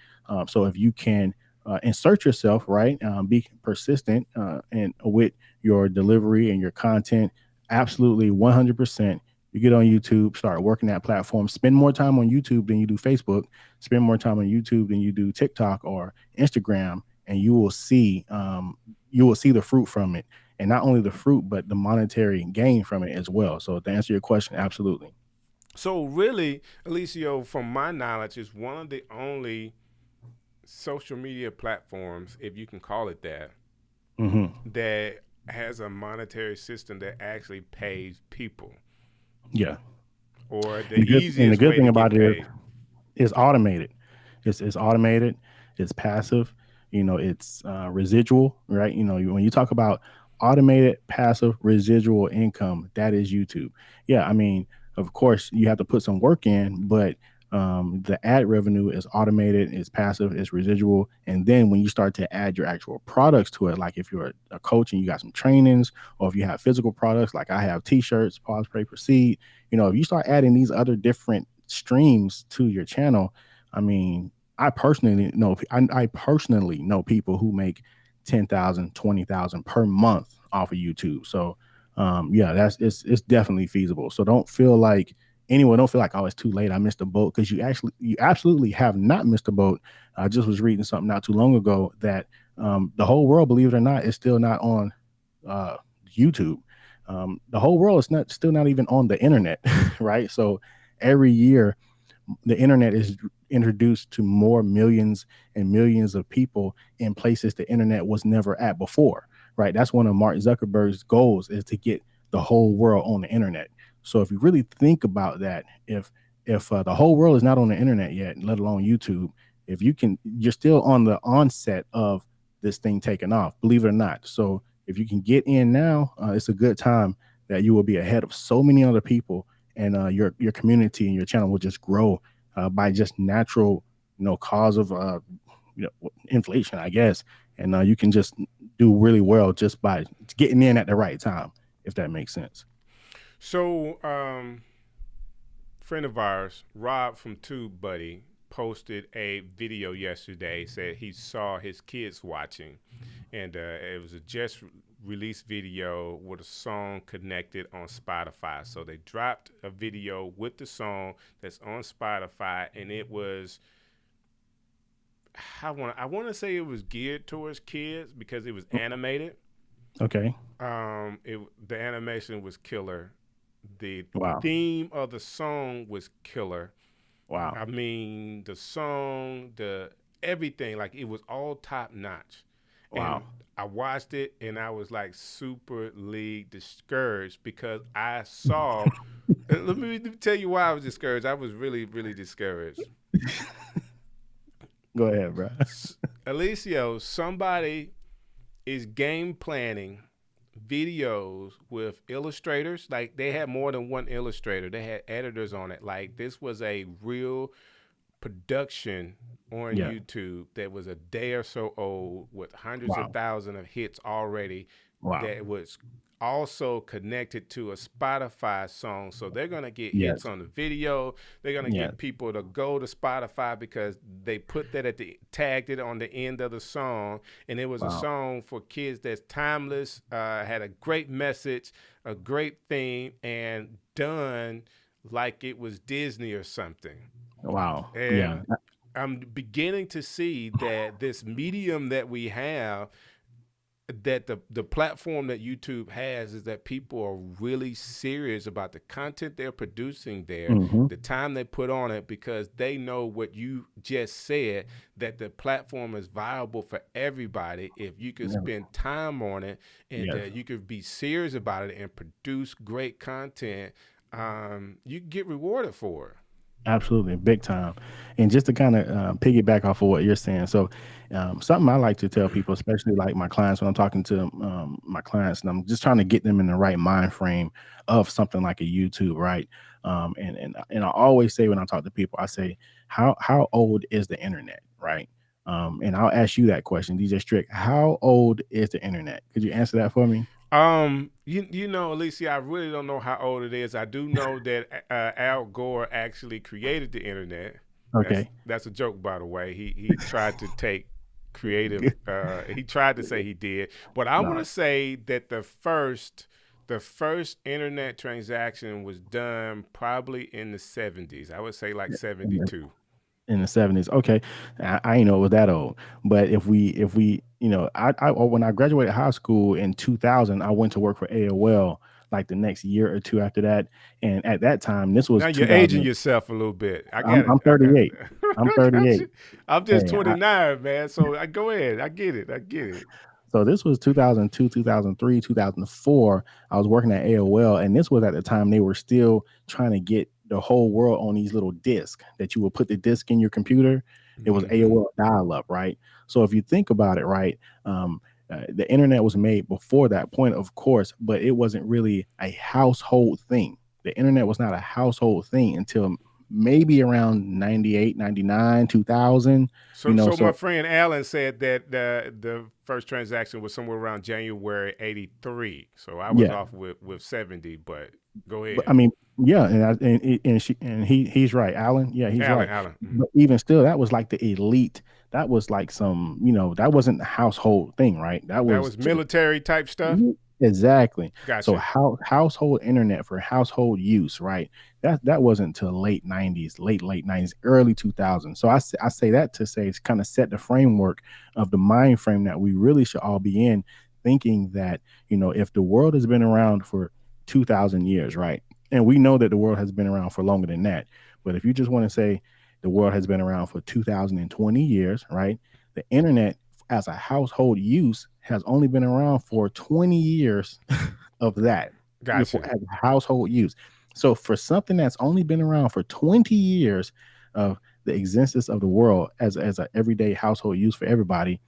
[SPEAKER 6] So if you can insert yourself, right, be persistent and with your delivery and your content, absolutely 100%. You get on YouTube, start working that platform, spend more time on YouTube than you do Facebook, spend more time on YouTube than you do TikTok or Instagram, and you will see the fruit from it. And not only the fruit, but the monetary gain from it as well. So to answer your question, absolutely.
[SPEAKER 5] So really, Eliseo, from my knowledge, is one of the only social media platforms, if you can call it that, that has a monetary system that actually pays people.
[SPEAKER 6] Yeah.
[SPEAKER 5] Or the
[SPEAKER 6] And
[SPEAKER 5] easiest
[SPEAKER 6] the good
[SPEAKER 5] way
[SPEAKER 6] thing
[SPEAKER 5] to
[SPEAKER 6] about
[SPEAKER 5] get
[SPEAKER 6] it
[SPEAKER 5] paid.
[SPEAKER 6] is automated. It's automated. It's passive. It's residual, right? When you talk about automated passive residual income. That is YouTube. Yeah, I mean, of course, you have to put some work in, but the ad revenue is automated, it's passive, it's residual. And then when you start to add your actual products to it, like if you're a coach and you got some trainings, or if you have physical products, like I have t-shirts, pause, pray, proceed, if you start adding these other different streams to your channel, I mean, I personally know people who make 10,000, 20,000 per month off of YouTube. So yeah, it's definitely feasible. So don't feel like, oh, it's too late, I missed a boat, because you absolutely have not missed a boat. I just was reading something not too long ago that the whole world, believe it or not, is still not on uh YouTube. The whole world is not still not even on the internet, right? So every year the internet is introduced to more millions and millions of people in places the internet was never at before, right? That's one of Mark Zuckerberg's goals, is to get the whole world on the internet. So if you really think about that, if the whole world is not on the internet yet, let alone YouTube, if you can, you're still on the onset of this thing taking off, believe it or not. So if you can get in now, it's a good time that you will be ahead of so many other people, and your community and your channel will just grow by just natural, cause of inflation, I guess. And you can just do really well just by getting in at the right time, if that makes sense.
[SPEAKER 5] So, friend of ours, Rob from Tube Buddy, posted a video yesterday. Said he saw his kids watching, and it was a just released video with a song connected on Spotify. So they dropped a video with the song that's on Spotify, and it was, I want to say it was geared towards kids because it was animated.
[SPEAKER 6] Okay.
[SPEAKER 5] The animation was killer. The
[SPEAKER 6] Wow.
[SPEAKER 5] theme of the song was killer.
[SPEAKER 6] Wow.
[SPEAKER 5] I mean, the song, the everything, like it was all top notch.
[SPEAKER 6] Wow.
[SPEAKER 5] And I watched it and I was like super league discouraged because I saw. Let me tell you why I was discouraged. I was really, really discouraged.
[SPEAKER 6] Go ahead, bro.
[SPEAKER 5] Eliseo, somebody is game planning videos with illustrators. Like they had more than one illustrator. They had editors on it. Like this was a real production on
[SPEAKER 6] Yeah.
[SPEAKER 5] YouTube that was a day or so old with hundreds
[SPEAKER 6] Wow.
[SPEAKER 5] of thousands of hits already.
[SPEAKER 6] Wow.
[SPEAKER 5] That was also connected to a Spotify song. So they're going to get hits
[SPEAKER 6] Yes.
[SPEAKER 5] on the video. They're going to
[SPEAKER 6] Yes.
[SPEAKER 5] get people to go to Spotify because they put that tagged it on the end of the song. And it was a
[SPEAKER 6] Wow.
[SPEAKER 5] song for kids that's timeless, had a great message, a great theme, and done like it was Disney or something.
[SPEAKER 6] Wow.
[SPEAKER 5] And
[SPEAKER 6] Yeah.
[SPEAKER 5] I'm beginning to see that this medium that we have, that the platform that YouTube has, is that people are really serious about the content they're producing there,
[SPEAKER 6] Mhm.
[SPEAKER 5] the time they put on it, because they know what you just said, that the platform is viable for everybody if you can
[SPEAKER 6] Yeah.
[SPEAKER 5] spend time on it, and
[SPEAKER 6] Yes.
[SPEAKER 5] you could be serious about it and produce great content. You can get rewarded for it.
[SPEAKER 6] Absolutely, big time. And just to kind of piggyback off of what you're saying, so something I like to tell people, especially like my clients, when I'm talking to my clients, and I'm just trying to get them in the right mind frame of something like a YouTube, right? And I always say when I talk to people, I say, how old is the internet, right? And I'll ask you that question, DJ Strick. How old is the internet? Could you answer that for me?
[SPEAKER 5] You know, Alicia, I really don't know how old it is. I do know that Al Gore actually created the internet.
[SPEAKER 6] Okay.
[SPEAKER 5] That's a joke, by the way. He tried to take creative. He tried to say he did, but I want
[SPEAKER 6] No,
[SPEAKER 5] to say that the first internet transaction was done probably in the 70s. I would say like 72.
[SPEAKER 6] in the 70s. Okay. I ain't know it was that old. But if we, when I graduated high school in 2000, I went to work for AOL like the next year or two after that. And at that time, this was
[SPEAKER 5] Now you're aging
[SPEAKER 6] 2000.
[SPEAKER 5] yourself a little bit. I got
[SPEAKER 6] I'm
[SPEAKER 5] it. I got
[SPEAKER 6] 38. I'm
[SPEAKER 5] I got
[SPEAKER 6] 38.
[SPEAKER 5] you. I'm just
[SPEAKER 6] Hey,
[SPEAKER 5] 29, man. So I go ahead. I get it. I get it.
[SPEAKER 6] so this was 2002, 2003, 2004. I was working at AOL, and this was at the time they were still trying to get the whole world on these little discs that you would put the disc in your computer. It was
[SPEAKER 5] Hmm.
[SPEAKER 6] AOL dial-up, right? So if you think about it, right, The internet was made before that point, of course, but it wasn't really a household thing. The internet was not a household thing until maybe around 98, 99, 2000,
[SPEAKER 5] So, so my
[SPEAKER 6] so
[SPEAKER 5] friend Alan said that the first transaction was somewhere around January '83. So I was
[SPEAKER 6] yeah.
[SPEAKER 5] off with 70, but go
[SPEAKER 6] But
[SPEAKER 5] ahead,
[SPEAKER 6] I mean, yeah, and he's right, Alan. Yeah, he's
[SPEAKER 5] Alan.
[SPEAKER 6] right.
[SPEAKER 5] Alan.
[SPEAKER 6] But even still, that was like the elite. That was like some, that wasn't a household thing, right? That
[SPEAKER 5] That
[SPEAKER 6] was
[SPEAKER 5] was
[SPEAKER 6] just
[SPEAKER 5] military type stuff.
[SPEAKER 6] exactly. So
[SPEAKER 5] Gotcha.
[SPEAKER 6] household internet for household use, right? That wasn't till late 90s, late 90s, early 2000s. So I say that to say it's kind of set the framework of the mind frame that we really should all be in, thinking that if the world has been around for 2,000 years, right? And we know that the world has been around for longer than that. But if you just want to say the world has been around for 2020 years, right? The internet as a household use has only been around for 20 years of that before
[SPEAKER 5] Gotcha.
[SPEAKER 6] as a household use. So for something that's only been around for 20 years of the existence of the world as an everyday household use for everybody,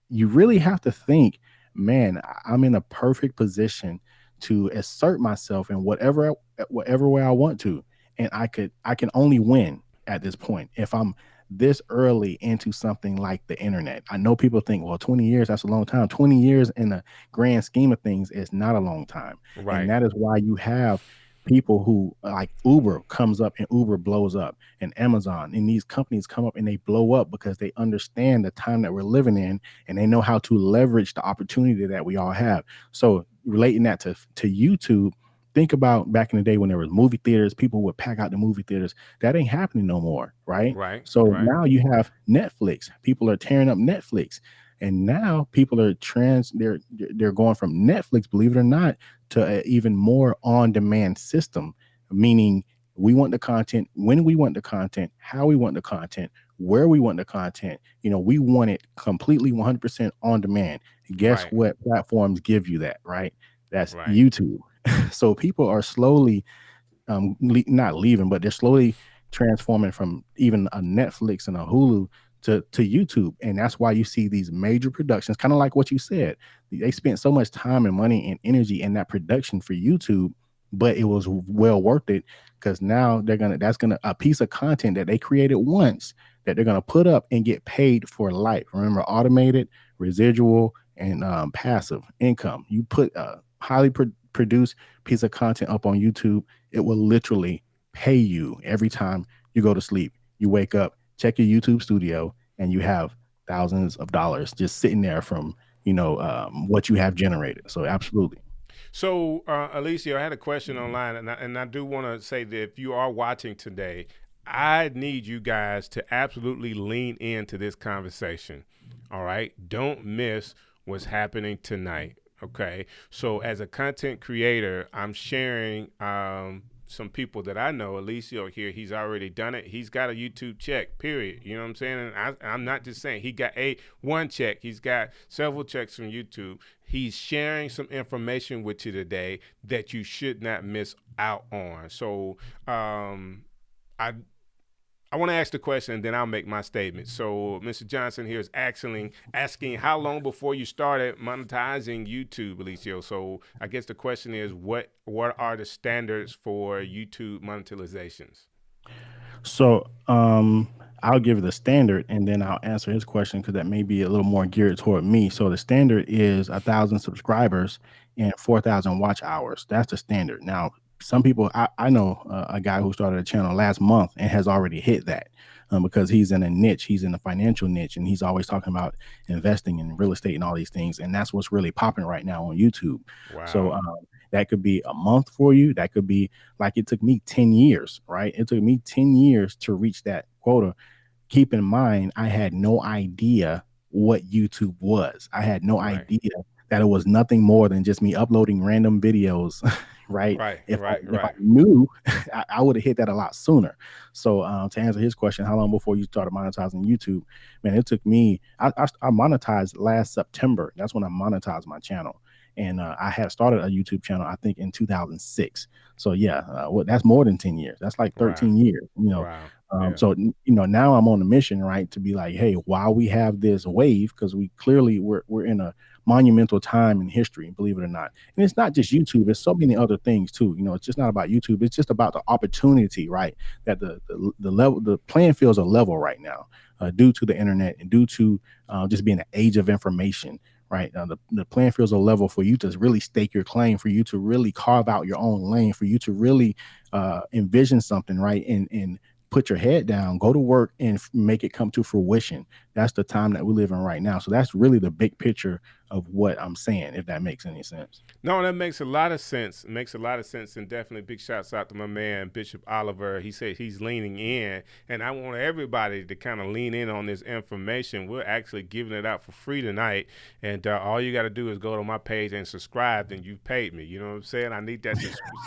[SPEAKER 6] you really have to think, man, I'm in a perfect position to assert myself in whatever way I want to. And I can only win at this point if I'm this early into something like the internet. I know people think, well, 20 years, that's a long time. 20 years in the grand scheme of things is not a long time. And
[SPEAKER 5] Right.
[SPEAKER 6] that is why you have people who like Uber comes up and Uber blows up, and Amazon and these companies come up and they blow up because they understand the time that we're living in, and they know how to leverage the opportunity that we all have. So relating that to YouTube, think about back in the day when there was movie theaters, people would pack out the movie theaters. That ain't happening no more, right?
[SPEAKER 5] Right.
[SPEAKER 6] So
[SPEAKER 5] Right.
[SPEAKER 6] now you have Netflix. People are tearing up Netflix. And now people are they're going from Netflix, believe it or not, to an even more on-demand system, meaning we want the content when we want the content, how we want the content, where we want the content. We want it completely 100% on demand. Guess
[SPEAKER 5] Right.
[SPEAKER 6] what platforms give you that, right? That's
[SPEAKER 5] Right.
[SPEAKER 6] YouTube. So people are slowly not leaving, but they're slowly transforming from even a Netflix and a Hulu to YouTube. And that's why you see these major productions, kind of like what you said. They spent so much time and money and energy in that production for YouTube, but it was well worth it because now that's gonna a piece of content that they created once that they're gonna put up and get paid for life. Remember, automated, residual, and passive income. You put a highly produced piece of content up on YouTube, it will literally pay you every time you go to sleep. You wake up, check your YouTube studio, and you have thousands of dollars just sitting there from what you have generated. So absolutely.
[SPEAKER 5] So, Alicia, I had a question online, and I do want to say that if you are watching today, I need you guys to absolutely lean into this conversation. All right. Don't miss what's happening tonight. Okay. So, as a content creator, I'm sharing some people that I know. Eliseo here, he's already done it. He's got a YouTube check, period. You know what I'm saying? And I'm not just saying he got one check. He's got several checks from YouTube. He's sharing some information with you today that you should not miss out on. So I I want to ask the question, and then I'll make my statement. So, Mr. Johnson here is asking how long before you started monetizing YouTube, Eliseo. So, I guess the question is, what are the standards for YouTube monetizations?
[SPEAKER 6] So I'll give the standard and then I'll answer his question because that may be a little more geared toward me. So the standard is 1,000 subscribers and 4,000 watch hours. That's the standard. Now, some people, I know a guy who started a channel last month and has already hit that because he's in a niche. He's in the financial niche, and he's always talking about investing in real estate and all these things. And that's what's really popping right now on YouTube. So
[SPEAKER 5] Wow.
[SPEAKER 6] that could be a month for you. That could be like it took me 10 years, right? It took me 10 years to reach that quota. Keep in mind, I had no idea what YouTube was. I had no
[SPEAKER 5] Right.
[SPEAKER 6] idea that it was nothing more than just me uploading random videos, right?
[SPEAKER 5] Right.
[SPEAKER 6] If I
[SPEAKER 5] Right.
[SPEAKER 6] knew, I would have hit that a lot sooner. So to answer his question, how long before you started monetizing YouTube? Man, it took me. I monetized last September. That's when I monetized my channel, and I had started a YouTube channel I think in 2006. So yeah, that's more than 10 years. That's like
[SPEAKER 5] Wow.
[SPEAKER 6] 13 years.
[SPEAKER 5] Wow. Yeah.
[SPEAKER 6] So now I'm on a mission, right, to be like, hey, while we have this wave, because we clearly we're in a monumental time in history, believe it or not. And it's not just YouTube; it's so many other things too. It's just not about YouTube. It's just about the opportunity, right? That the level, the playing fields are level right now, due to the internet and due to just being an age of information. Right, the playing fields are level for you to really stake your claim, for you to really carve out your own lane, for you to really envision something, right, and put your head down, go to work, and make it come to fruition. That's the time that we live in right now. So that's really the big picture of what I'm saying, if that makes any sense.
[SPEAKER 5] No, that makes a lot of sense. It makes a lot of sense, and definitely big shouts out to my man Bishop Oliver. He said he's leaning in, and I want everybody to kind of lean in on this information. We're actually giving it out for free tonight, and all you got to do is go to my page and subscribe, and you've paid me. You know what I'm saying? I need that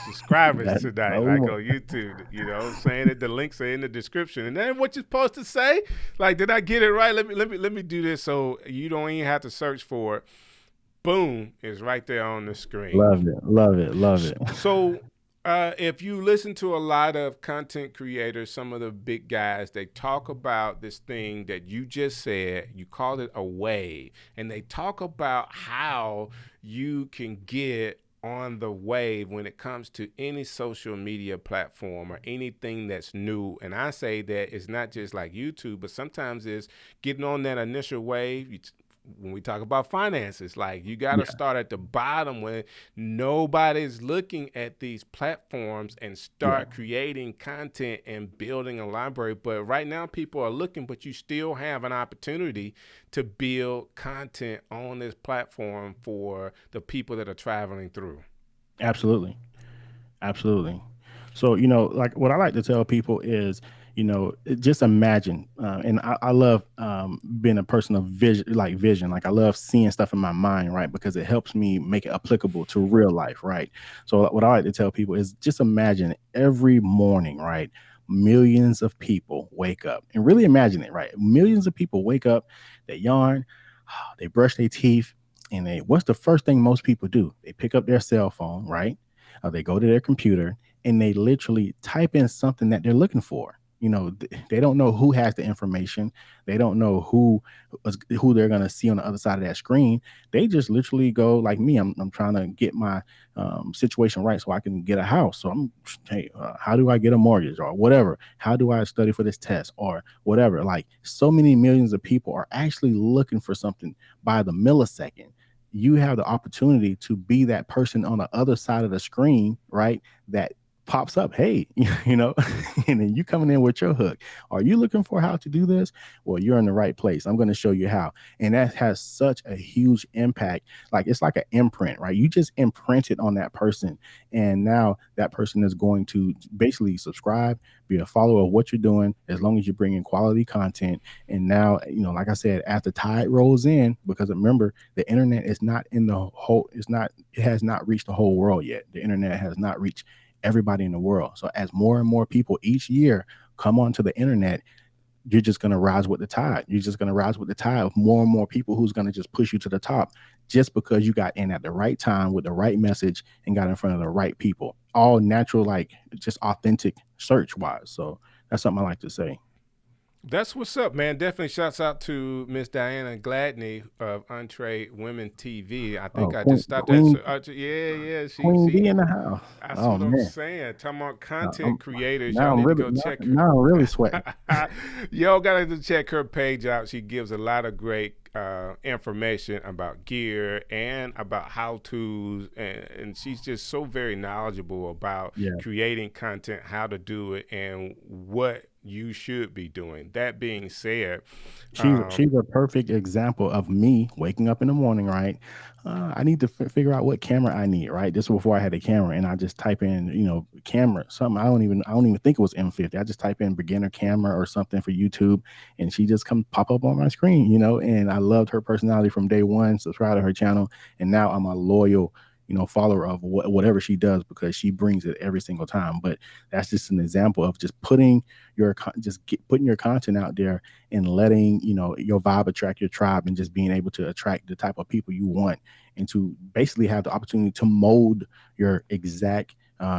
[SPEAKER 5] subscribers tonight, like on YouTube. You know what I'm saying? The links are in the description, and then what you're supposed to say? Like, did I get it right? Let me do this so you don't even have to search for it. Boom, is right there on the screen.
[SPEAKER 6] Love it, love it, love it.
[SPEAKER 5] So, if you listen to a lot of content creators, some of the big guys, they talk about this thing that you just said. You called it a wave, and they talk about how you can get on the wave when it comes to any social media platform or anything that's new. And I say that it's not just like YouTube, but sometimes it's getting on that initial wave. When we talk about finances, like you got to start at the bottom when nobody's looking at these platforms and start creating content and building a library. But right now people are looking, but you still have an opportunity to build content on this platform for the people that are traveling through.
[SPEAKER 6] Absolutely. Absolutely. So, like what I like to tell people is, just imagine. And I love being a person of vision, vision. Like I love seeing stuff in my mind, right? Because it helps me make it applicable to real life, right? So, what I like to tell people is just imagine every morning, right? Millions of people wake up and really imagine it, right? Millions of people wake up, they yawn, they brush their teeth, and what's the first thing most people do? They pick up their cell phone, right? They go to their computer and they literally type in something that they're looking for. They don't know who has the information. They don't know who they're going to see on the other side of that screen. They just literally go like me. I'm trying to get my situation right so I can get a house. So hey, how do I get a mortgage or whatever? How do I study for this test or whatever? Like so many millions of people are actually looking for something by the millisecond. You have the opportunity to be that person on the other side of the screen, right? That pops up, hey, and then you coming in with your hook. Are you looking for how to do this? Well, you're in the right place. I'm going to show you how. And that has such a huge impact. Like it's like an imprint, right? You just imprinted on that person. And now that person is going to basically subscribe, be a follower of what you're doing, as long as you're bringing quality content. And now, like I said, as the tide rolls in, because remember, the internet is not in the whole, it has not reached the whole world yet. The internet has not reached everybody in the world. So as more and more people each year come onto the internet, you're just going to rise with the tide. You're just going to rise with the tide of more and more people who's going to just push you to the top just because you got in at the right time with the right message and got in front of the right people. All natural, like just authentic search wise. So that's something I like to say.
[SPEAKER 5] That's what's up, man. Definitely shouts out to Miss Diana Gladney of Entree Women TV. I think I just stopped at. Yeah.
[SPEAKER 6] Queen B in the house.
[SPEAKER 5] That's
[SPEAKER 6] Oh
[SPEAKER 5] what I'm
[SPEAKER 6] man.
[SPEAKER 5] saying. Talking about content creators,
[SPEAKER 6] Now
[SPEAKER 5] y'all
[SPEAKER 6] I'm
[SPEAKER 5] need
[SPEAKER 6] really,
[SPEAKER 5] to go check her.
[SPEAKER 6] now I'm really sweating.
[SPEAKER 5] Y'all gotta check her page out. She gives a lot of great information about gear and about how-tos, and she's just so very knowledgeable about creating content, how to do it, and what you should be doing. That being said,
[SPEAKER 6] She's a perfect example of me waking up in the morning, right? I need to figure out what camera I need, right? Just before I had a camera, and I just type in, camera, something. I don't even think it was M50. I just type in beginner camera or something for YouTube, and she just pop up on my screen, And I loved her personality from day one. Subscribe to her channel, and now I'm a loyal follower of whatever she does because she brings it every single time. But that's just an example of just putting your content out there and letting your vibe attract your tribe, and just being able to attract the type of people you want, and to basically have the opportunity to mold your exact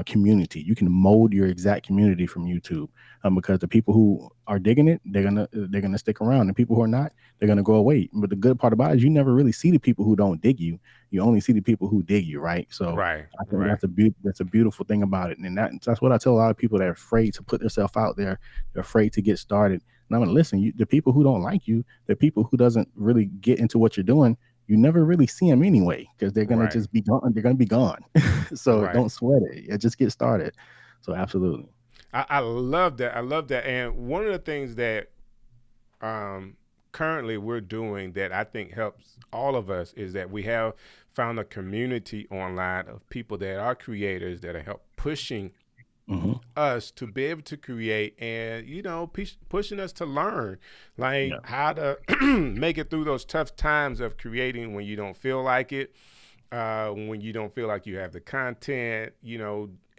[SPEAKER 6] community. You can mold your exact community from YouTube, because the people who are digging it, they're gonna stick around. The people who are not, they're gonna go away. But the good part about it is you never really see the people who don't dig you. You only see the people who dig you, right? So
[SPEAKER 5] Right,
[SPEAKER 6] I think
[SPEAKER 5] right,
[SPEAKER 6] that's a beautiful thing about it, and that's what I tell a lot of people that are afraid to put themselves out there. They're afraid to get started. And I'm gonna listen. The people who don't like you, the people who doesn't really get into what you're doing, you never really see them anyway because they're gonna
[SPEAKER 5] right,
[SPEAKER 6] just be gone. They're gonna be gone. So
[SPEAKER 5] right.
[SPEAKER 6] don't sweat it. Yeah, just get started. So absolutely.
[SPEAKER 5] I love that. I love that. And one of the things that um, currently we're doing that I think helps all of us is that we have found a community online of people that are creators that are help pushing
[SPEAKER 6] Hmm.
[SPEAKER 5] us to be able to create and pushing us to learn like
[SPEAKER 6] Yeah.
[SPEAKER 5] how to make it through those tough times of creating when you don't feel like it, when you don't feel like you have the content,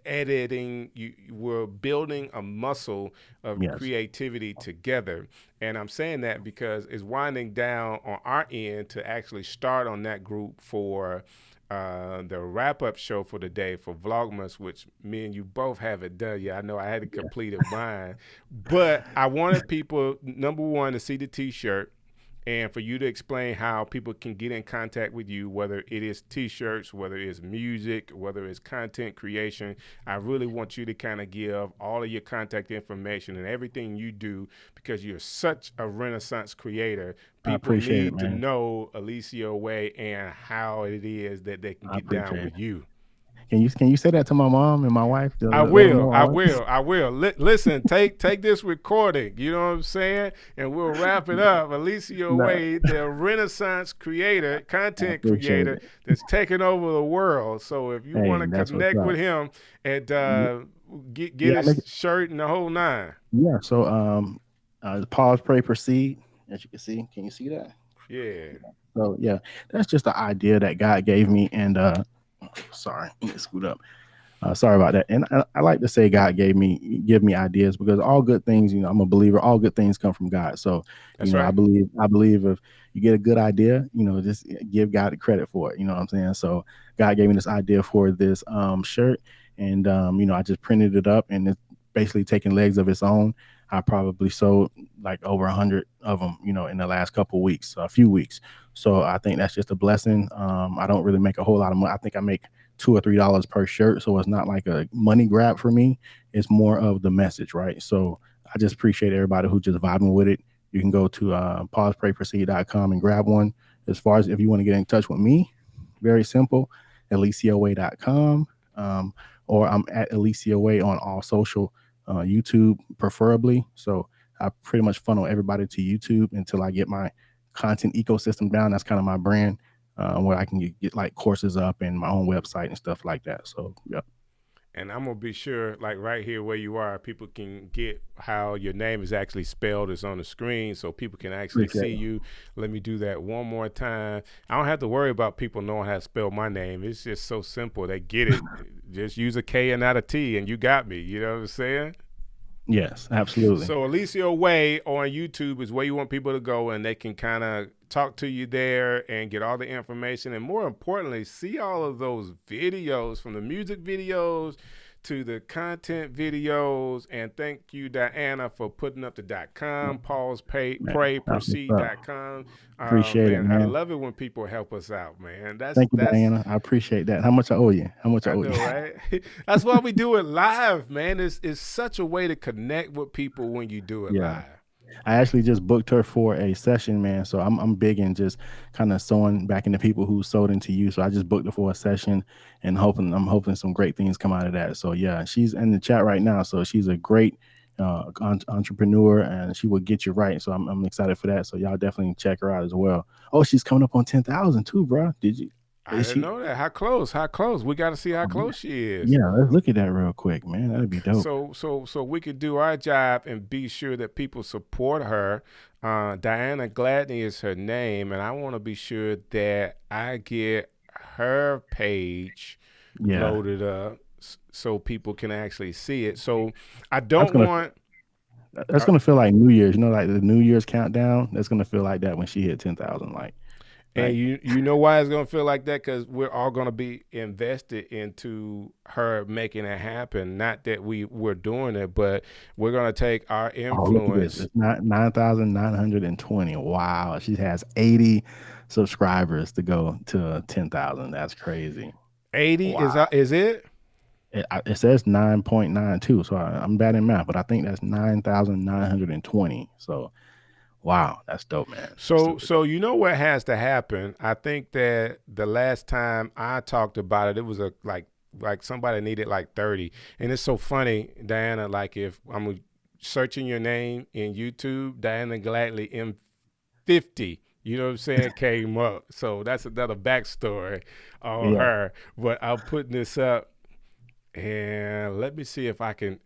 [SPEAKER 5] editing. We're building a muscle of
[SPEAKER 6] Yes.
[SPEAKER 5] creativity together. And I'm saying that because it's winding down on our end to actually start on that group for the wrap-up show for the day for Vlogmas, which me and you both haven't done yet. I know I had to complete it mine, but I wanted people, number one, to see the T-shirt, and for you to explain how people can get in contact with you, whether it is T-shirts, whether it's music, whether it's content creation. I really want you to kind of give all of your contact information and everything you do because you're such a Renaissance creator.
[SPEAKER 6] I
[SPEAKER 5] People
[SPEAKER 6] appreciate it,
[SPEAKER 5] need to
[SPEAKER 6] man.
[SPEAKER 5] know Eliseo Way and how it is that they can
[SPEAKER 6] I
[SPEAKER 5] get down
[SPEAKER 6] appreciate
[SPEAKER 5] with
[SPEAKER 6] it.
[SPEAKER 5] you.
[SPEAKER 6] Can you say that to my mom and my wife to
[SPEAKER 5] I
[SPEAKER 6] let them
[SPEAKER 5] will.
[SPEAKER 6] know
[SPEAKER 5] I
[SPEAKER 6] all that?
[SPEAKER 5] will. I will. Listen, take this recording. You know what I'm saying? And we'll wrap it up. Eliseo
[SPEAKER 6] No,
[SPEAKER 5] Way, the Renaissance creator,
[SPEAKER 6] I
[SPEAKER 5] content
[SPEAKER 6] appreciate
[SPEAKER 5] creator
[SPEAKER 6] it.
[SPEAKER 5] that's taking over the world. So if you
[SPEAKER 6] Hey,
[SPEAKER 5] want to
[SPEAKER 6] that's what's
[SPEAKER 5] connect with
[SPEAKER 6] up.
[SPEAKER 5] him and
[SPEAKER 6] Y-
[SPEAKER 5] get
[SPEAKER 6] Yeah, I
[SPEAKER 5] his shirt and the whole nine,
[SPEAKER 6] yeah. So pause, pray, proceed. As you can see, can you see that?
[SPEAKER 5] yeah,
[SPEAKER 6] So yeah, that's just the idea that God gave me. And sorry, let me scoot up. Sorry about that. And I like to say God give me ideas because all good things, I'm a believer. All good things come from God. So,
[SPEAKER 5] that's
[SPEAKER 6] I
[SPEAKER 5] right.
[SPEAKER 6] believe if you get a good idea, just give God the credit for it. You know what I'm saying? So God gave me this idea for this shirt, and I just printed it up, and it's basically taking legs of its own. I probably sold like over 100 of them, in the last couple weeks, a few weeks. So I think that's just a blessing. I don't really make a whole lot of money. I think I make $2 or $3 per shirt. So it's not like a money grab for me. It's more of the message, right? So I just appreciate everybody who just vibing with it. You can go to pauseprayproceed.com and grab one. As far as if you want to get in touch with me, very simple, EliseoWay.com. Or I'm at Eliseo Way on all social, YouTube preferably. So I pretty much funnel everybody to YouTube until I get my content ecosystem down. That's kind of my brand, where I can get like courses up and my own website and stuff like that. So yeah,
[SPEAKER 5] And I'm gonna be sure, like right here where you are, people can get how your name is actually spelled. It's on the screen, so people can actually
[SPEAKER 6] appreciate
[SPEAKER 5] see
[SPEAKER 6] it.
[SPEAKER 5] you. Let me do that one more time. I don't have to worry about people knowing how to spell my name. It's just so simple. They get it. Just use a K and not a T, and you got me. You know what I'm saying?
[SPEAKER 6] Yes, absolutely.
[SPEAKER 5] So Eliseo Way on YouTube is where you want people to go, and they can kind of talk to you there and get all the information, and more importantly, see all of those videos, from the music videos to the content videos. And thank you, Diana, for putting up the .com, pause,
[SPEAKER 6] Man,
[SPEAKER 5] pray,
[SPEAKER 6] that's what's up.
[SPEAKER 5] proceed.com.
[SPEAKER 6] Appreciate it,
[SPEAKER 5] Man, I
[SPEAKER 6] man.
[SPEAKER 5] love it when people help us out, man.
[SPEAKER 6] Thank you,
[SPEAKER 5] That's
[SPEAKER 6] Diana. I appreciate that. How much I owe you? How much I
[SPEAKER 5] I
[SPEAKER 6] owe you?
[SPEAKER 5] know, right? That's why we do it live, man. It's such a way to connect with people when you do it
[SPEAKER 6] Yeah.
[SPEAKER 5] live.
[SPEAKER 6] I actually just booked her for a session, man. So I'm big in just kind of sewing back into people who sold into you. So I just booked her for a session, and I'm hoping some great things come out of that. So yeah, she's in the chat right now. So she's a great entrepreneur, and she will get you right. So I'm excited for that. So y'all definitely check her out as well. Oh, she's coming up on 10,000 too, bro. Did you?
[SPEAKER 5] I
[SPEAKER 6] Is
[SPEAKER 5] didn't
[SPEAKER 6] she?
[SPEAKER 5] know that. How close? How close? We got to see how close she is.
[SPEAKER 6] Yeah, let's look at that real quick, man. That'd be dope.
[SPEAKER 5] So we could do our job and be sure that people support her. Diana Gladney is her name, and I want to be sure that I get her page
[SPEAKER 6] Yeah,
[SPEAKER 5] loaded up so people can actually see it. So I
[SPEAKER 6] that's
[SPEAKER 5] don't
[SPEAKER 6] gonna
[SPEAKER 5] want.
[SPEAKER 6] that's gonna feel like New Year's. Like the New Year's countdown. That's gonna feel like that when she hit 10,000. Like
[SPEAKER 5] And you know why it's gonna feel like that? Because we're all gonna be invested into her making it happen. Not that we're doing it, but we're gonna take our
[SPEAKER 6] Oh, look at this.
[SPEAKER 5] influence.
[SPEAKER 6] It's not 9,920. Wow. She has 80 subscribers to go to 10,000. That's crazy.
[SPEAKER 5] 80
[SPEAKER 6] Wow.
[SPEAKER 5] is it?
[SPEAKER 6] It says 9.92. So I'm bad in math, but I think that's 9,920. So wow, that's dope, man.
[SPEAKER 5] So you know what has to happen? I think that the last time I talked about it was like somebody needed like 30. And it's so funny, Diana, like if I'm searching your name in YouTube, Diana Gladly M50, you know what I'm saying, came up. So that's another backstory on her. But I'm putting this up. And let me see if I can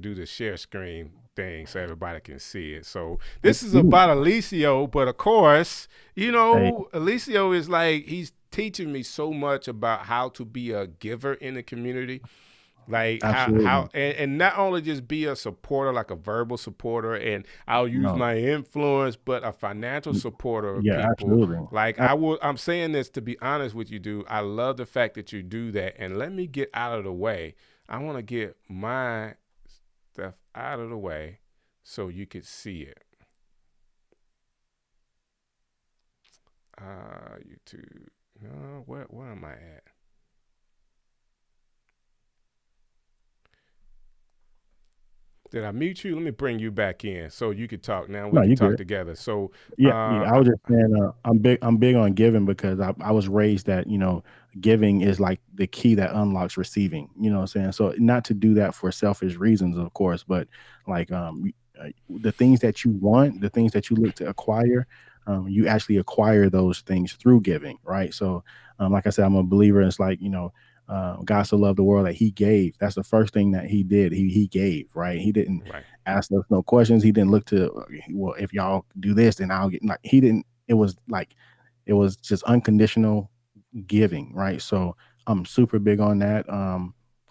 [SPEAKER 5] do the share screen thing so everybody can see it. So this is about Eliseo, but of course, you know, Eliseo is like he's teaching me so much about how to be a giver in the community. Like how and not only just be a supporter, like a verbal supporter, and I'll use my influence, but a financial supporter of people.
[SPEAKER 6] Absolutely.
[SPEAKER 5] Like I'm saying this to be honest with you, dude. I love the fact that you do that. And let me get out of the way. I want to get my stuff out of the way so you could see it. YouTube. No, where am I at? Did I mute you? Let me bring you back in so you could talk now. We can talk together. So
[SPEAKER 6] I was just saying I'm big on giving because I was raised that, you know, giving is like the key that unlocks receiving, you know what I'm saying? So not to do that for selfish reasons, of course, but like the things that you want, the things that you look to acquire, you actually acquire those things through giving, right? So like I said, I'm a believer. It's like, you know, God so loved the world that he gave. That's the first thing that he did. He gave, right? He didn't ask us no questions. He didn't look to, well, if y'all do this, then I'll get, like, he didn't, it was just unconditional giving, right? So I'm super big on that.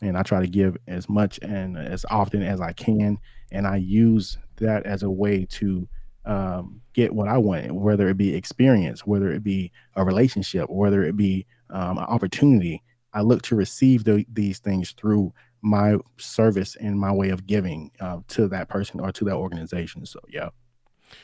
[SPEAKER 6] And I try to give as much and as often as I can. And I use that as a way to get what I want, whether it be experience, whether it be a relationship, whether it be an opportunity. I look to receive these things through my service and my way of giving to that person or to that organization. So, yeah.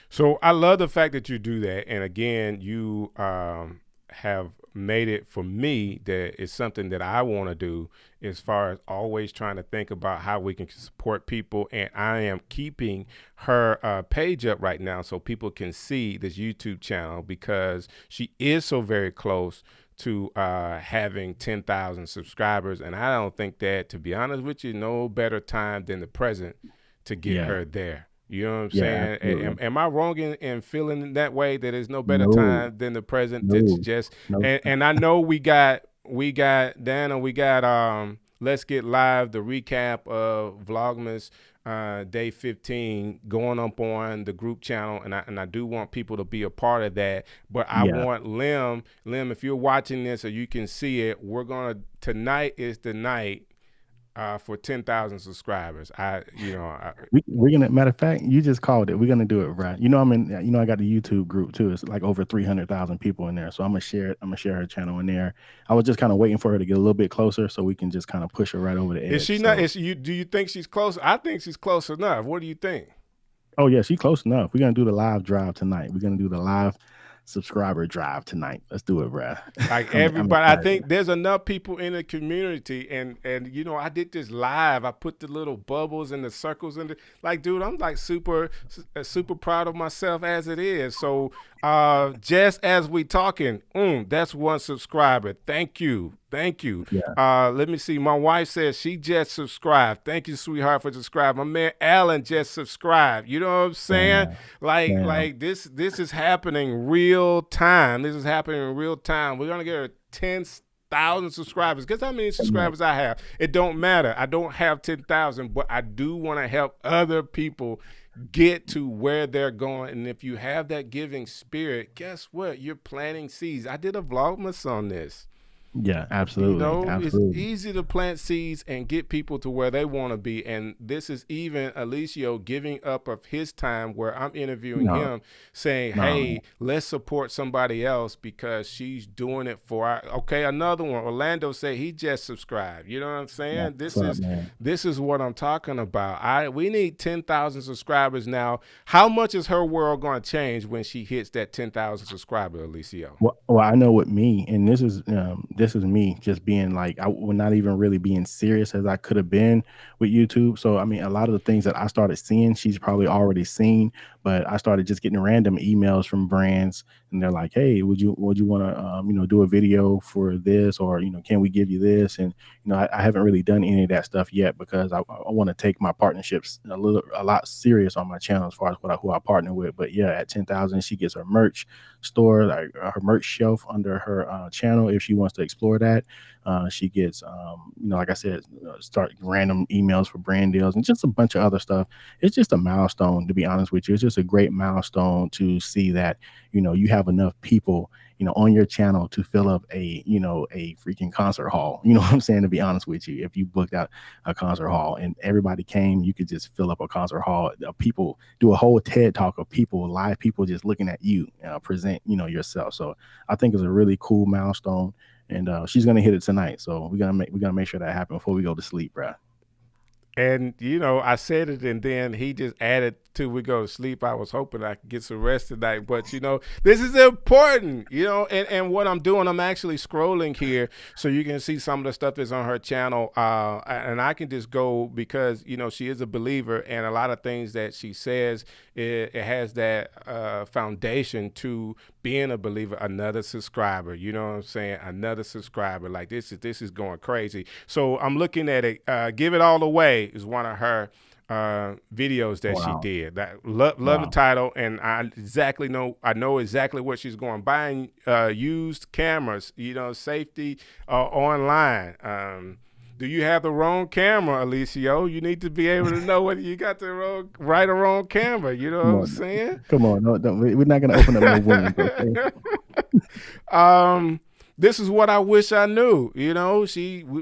[SPEAKER 5] So I love the fact that you do that. And again, you have made it for me that it's something that I want to do as far as always trying to think about how we can support people. And I am keeping her page up right now so people can see this YouTube channel because she is so very close to having 10,000 subscribers. And I don't think that, to be honest with you, no better time than the present to get her there. You know what I'm saying? Am I wrong in feeling that way, that there's no better time than the present? It's just, and I know we got Dana, we got Let's Get Live, the recap of Vlogmas day 15 going up on the group channel, and I do want people to be a part of that. But I want Lim, if you're watching this or you can see it, tonight is the night for 10,000 subscribers.
[SPEAKER 6] We're gonna, matter of fact, you just called it. We're gonna do it, right? You know, I got the YouTube group too. It's like over 300,000 people in there. So I'm gonna share it. I'm gonna share her channel in there. I was just kind of waiting for her to get a little bit closer so we can just kind of push her right over the edge.
[SPEAKER 5] Is she not? Do you think she's close? I think she's close enough. What do you think?
[SPEAKER 6] Oh yeah, she's close enough. We're gonna do the live drive tonight. We're gonna do the live subscriber drive tonight. Let's do it, bruh.
[SPEAKER 5] Like everybody, I think there's enough people in the community, and you know, I did this live. I put the little bubbles and the circles in like, dude, I'm like super proud of myself as it is. So just as we talking, that's one subscriber. Thank you. Yeah. Let me see. My wife says she just subscribed. Thank you, sweetheart, for subscribing. My man Alan just subscribed. You know what I'm saying? Like this is happening real time. This is happening in real time. We're gonna get her 10,000 subscribers. Guess how many subscribers I have? It don't matter. I don't have 10,000, but I do want to help other people get to where they're going. And if you have that giving spirit, guess what? You're planting seeds. I did a Vlogmas on this.
[SPEAKER 6] Yeah,
[SPEAKER 5] You
[SPEAKER 6] absolutely.
[SPEAKER 5] know, it's
[SPEAKER 6] Absolutely.
[SPEAKER 5] easy to plant seeds and get people to where they want to be. And this is even Eliseo giving up of his time where I'm interviewing
[SPEAKER 6] No,
[SPEAKER 5] him saying,
[SPEAKER 6] no, man.
[SPEAKER 5] hey, let's support somebody else because she's doing it for our, okay, another one. Orlando said he just subscribed. You know what I'm saying?
[SPEAKER 6] What's up, man?
[SPEAKER 5] This is what I'm talking about. We need 10,000 subscribers now. How much is her world going to change when she hits that 10,000 subscriber, Eliseo?
[SPEAKER 6] Well, I know with me, and this is me just being like I was not even really being serious as I could have been with YouTube. So I mean, a lot of the things that I started seeing, she's probably already seen, but I started just getting random emails from brands, and they're like, "Hey, would you want to do a video for this, or can we give you this?" And I haven't really done any of that stuff yet because I want to take my partnerships a lot serious on my channel as far as who I partner with. But yeah, at 10,000, she gets her merch store, like her merch shelf under her channel if she wants to explore that. She gets, like I said, start random emails for brand deals and just a bunch of other stuff. It's just a milestone, to be honest with you. It's just a great milestone to see that, you have enough people, on your channel to fill up a freaking concert hall. You know what I'm saying? To be honest with you, if you booked out a concert hall and everybody came, you could just fill up a concert hall. People do a whole TED talk of live people just looking at you present, yourself. So I think it's a really cool milestone, and she's gonna hit it tonight. So we're gonna make sure that happens before we go to sleep, bro.
[SPEAKER 5] And I said it, and then he just added till we go to sleep. I was hoping I could get some rest tonight, but this is important. And what I'm doing, I'm actually scrolling here so you can see some of the stuff that's on her channel, and I can just go because she is a believer, and a lot of things that she says it has that foundation to being a believer. Another subscriber, you know what I'm saying? Another subscriber. Like this is going crazy. So I'm looking at it. Give It All Away is one of her videos that she
[SPEAKER 6] Wow.
[SPEAKER 5] did. That love the
[SPEAKER 6] Wow.
[SPEAKER 5] title, and I know exactly what she's going. Buying used cameras, safety online. Do you have the wrong camera, Eliseo? You need to be able to know whether you got the right or wrong camera. You know what
[SPEAKER 6] Come
[SPEAKER 5] I'm
[SPEAKER 6] on.
[SPEAKER 5] saying?
[SPEAKER 6] Come on. No, we're not gonna open up no wounds, okay?
[SPEAKER 5] This is what I wish I knew.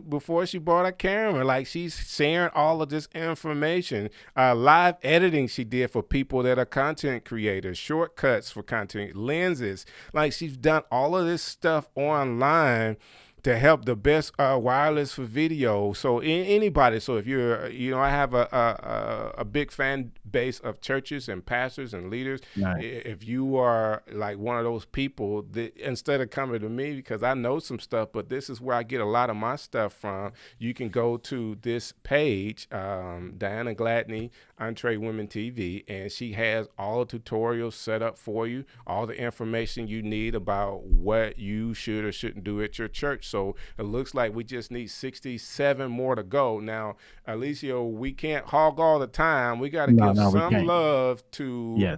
[SPEAKER 5] Before she bought a camera, like she's sharing all of this information. Live editing she did for people that are content creators, shortcuts for content, lenses. Like she's done all of this stuff online to help the best wireless for video. So anybody. So if you're, I have a big fan base of churches and pastors and leaders.
[SPEAKER 6] Nice.
[SPEAKER 5] If you are like one of those people that instead of coming to me because I know some stuff, but this is where I get a lot of my stuff from. You can go to this page, Diana Gladney, Entree Women TV, and she has all the tutorials set up for you, all the information you need about what you should or shouldn't do at your church. So it looks like we just need 67 more to go. Now, Eliseo, we can't hog all the time. We got to give
[SPEAKER 6] No, we
[SPEAKER 5] some
[SPEAKER 6] can't.
[SPEAKER 5] love to
[SPEAKER 6] Yes.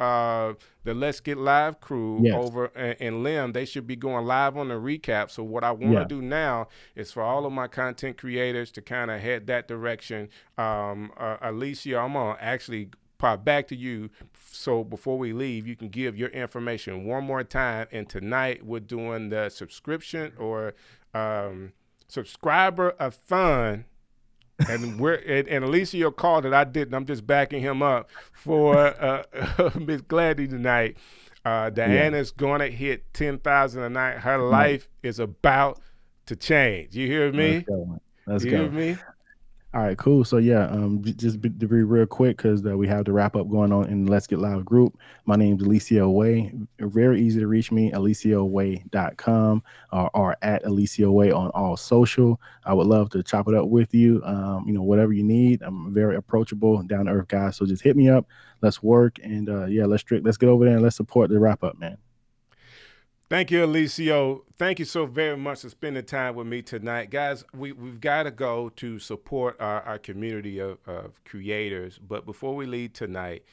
[SPEAKER 5] the Let's Get Live crew
[SPEAKER 6] Yes.
[SPEAKER 5] over in Lim. They should be going live on the recap. So what I want to
[SPEAKER 6] Yeah.
[SPEAKER 5] do now is for all of my content creators to kind of head that direction. Eliseo, I'm going to actually pop back to you. So before we leave, you can give your information one more time. And tonight we're doing the subscription or subscriber of fun. And Eliseo called it. I didn't. I'm just backing him up for Miss Gladdy tonight. Diana's gonna hit 10,000 a night. Her life is about to change. You hear me?
[SPEAKER 6] Let's go. Let's
[SPEAKER 5] You
[SPEAKER 6] go.
[SPEAKER 5] hear me?
[SPEAKER 6] All right, cool. So yeah, to be real quick because we have the wrap up going on in the Let's Get Live group. My name's Eliseo Way. Very easy to reach me, EliseoWay.com or at Eliseo Way on all social. I would love to chop it up with you. Whatever you need. I'm very approachable, down to earth guy. So just hit me up. Let's work and let's get over there and let's support the wrap up, man.
[SPEAKER 5] Thank you, Eliseo. Thank you so very much for spending time with me tonight. Guys, we've got to go to support our community of creators. But before we leave tonight,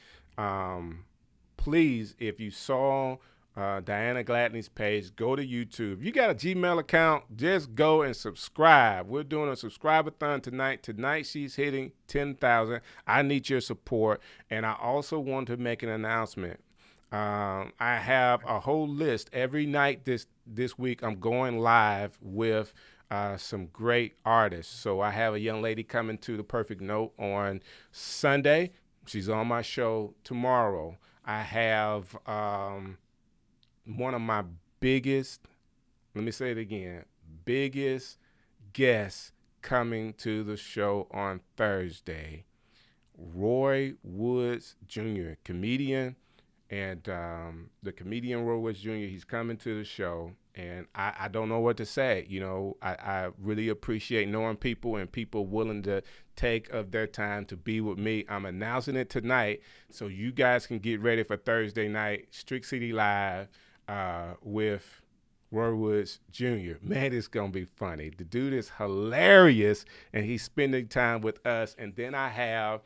[SPEAKER 5] please, if you saw Diana Gladney's page, go to YouTube. If you got a Gmail account, just go and subscribe. We're doing a subscribe-a-thon tonight. Tonight, she's hitting 10,000. I need your support. And I also want to make an announcement. I have a whole list every night this week. I'm going live with some great artists. So I have a young lady coming to the Perfect Note on Sunday. She's on my show tomorrow. I have one of my biggest, let me say it again, biggest guests coming to the show on Thursday. Roy Woods Jr., comedian, and the comedian Roy Woods Jr., he's coming to the show, and I don't know what to say. You know, I really appreciate knowing people and people willing to take of their time to be with me. I'm announcing it tonight, so you guys can get ready for Thursday night, Strick City Live with Roy Woods Jr. Man, it's going to be funny. The dude is hilarious, and he's spending time with us. And then I have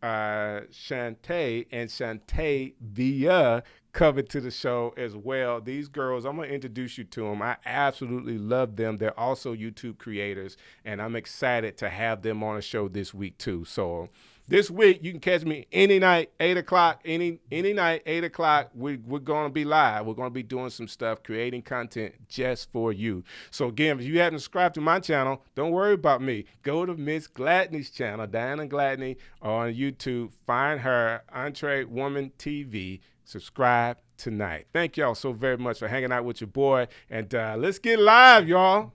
[SPEAKER 5] Shantae and Shantae Villa coming to the show as well. These girls, I'm going to introduce you to them. I absolutely love them. They're also YouTube creators, and I'm excited to have them on the show this week too. So this week, you can catch me any night, 8 o'clock, any night, 8 o'clock. We're going to be live. We're going to be doing some stuff, creating content just for you. So, again, if you haven't subscribed to my channel, don't worry about me. Go to Miss Gladney's channel, Diana Gladney, on YouTube. Find her, Entree Woman TV. Subscribe tonight. Thank y'all so very much for hanging out with your boy. And let's get live, y'all.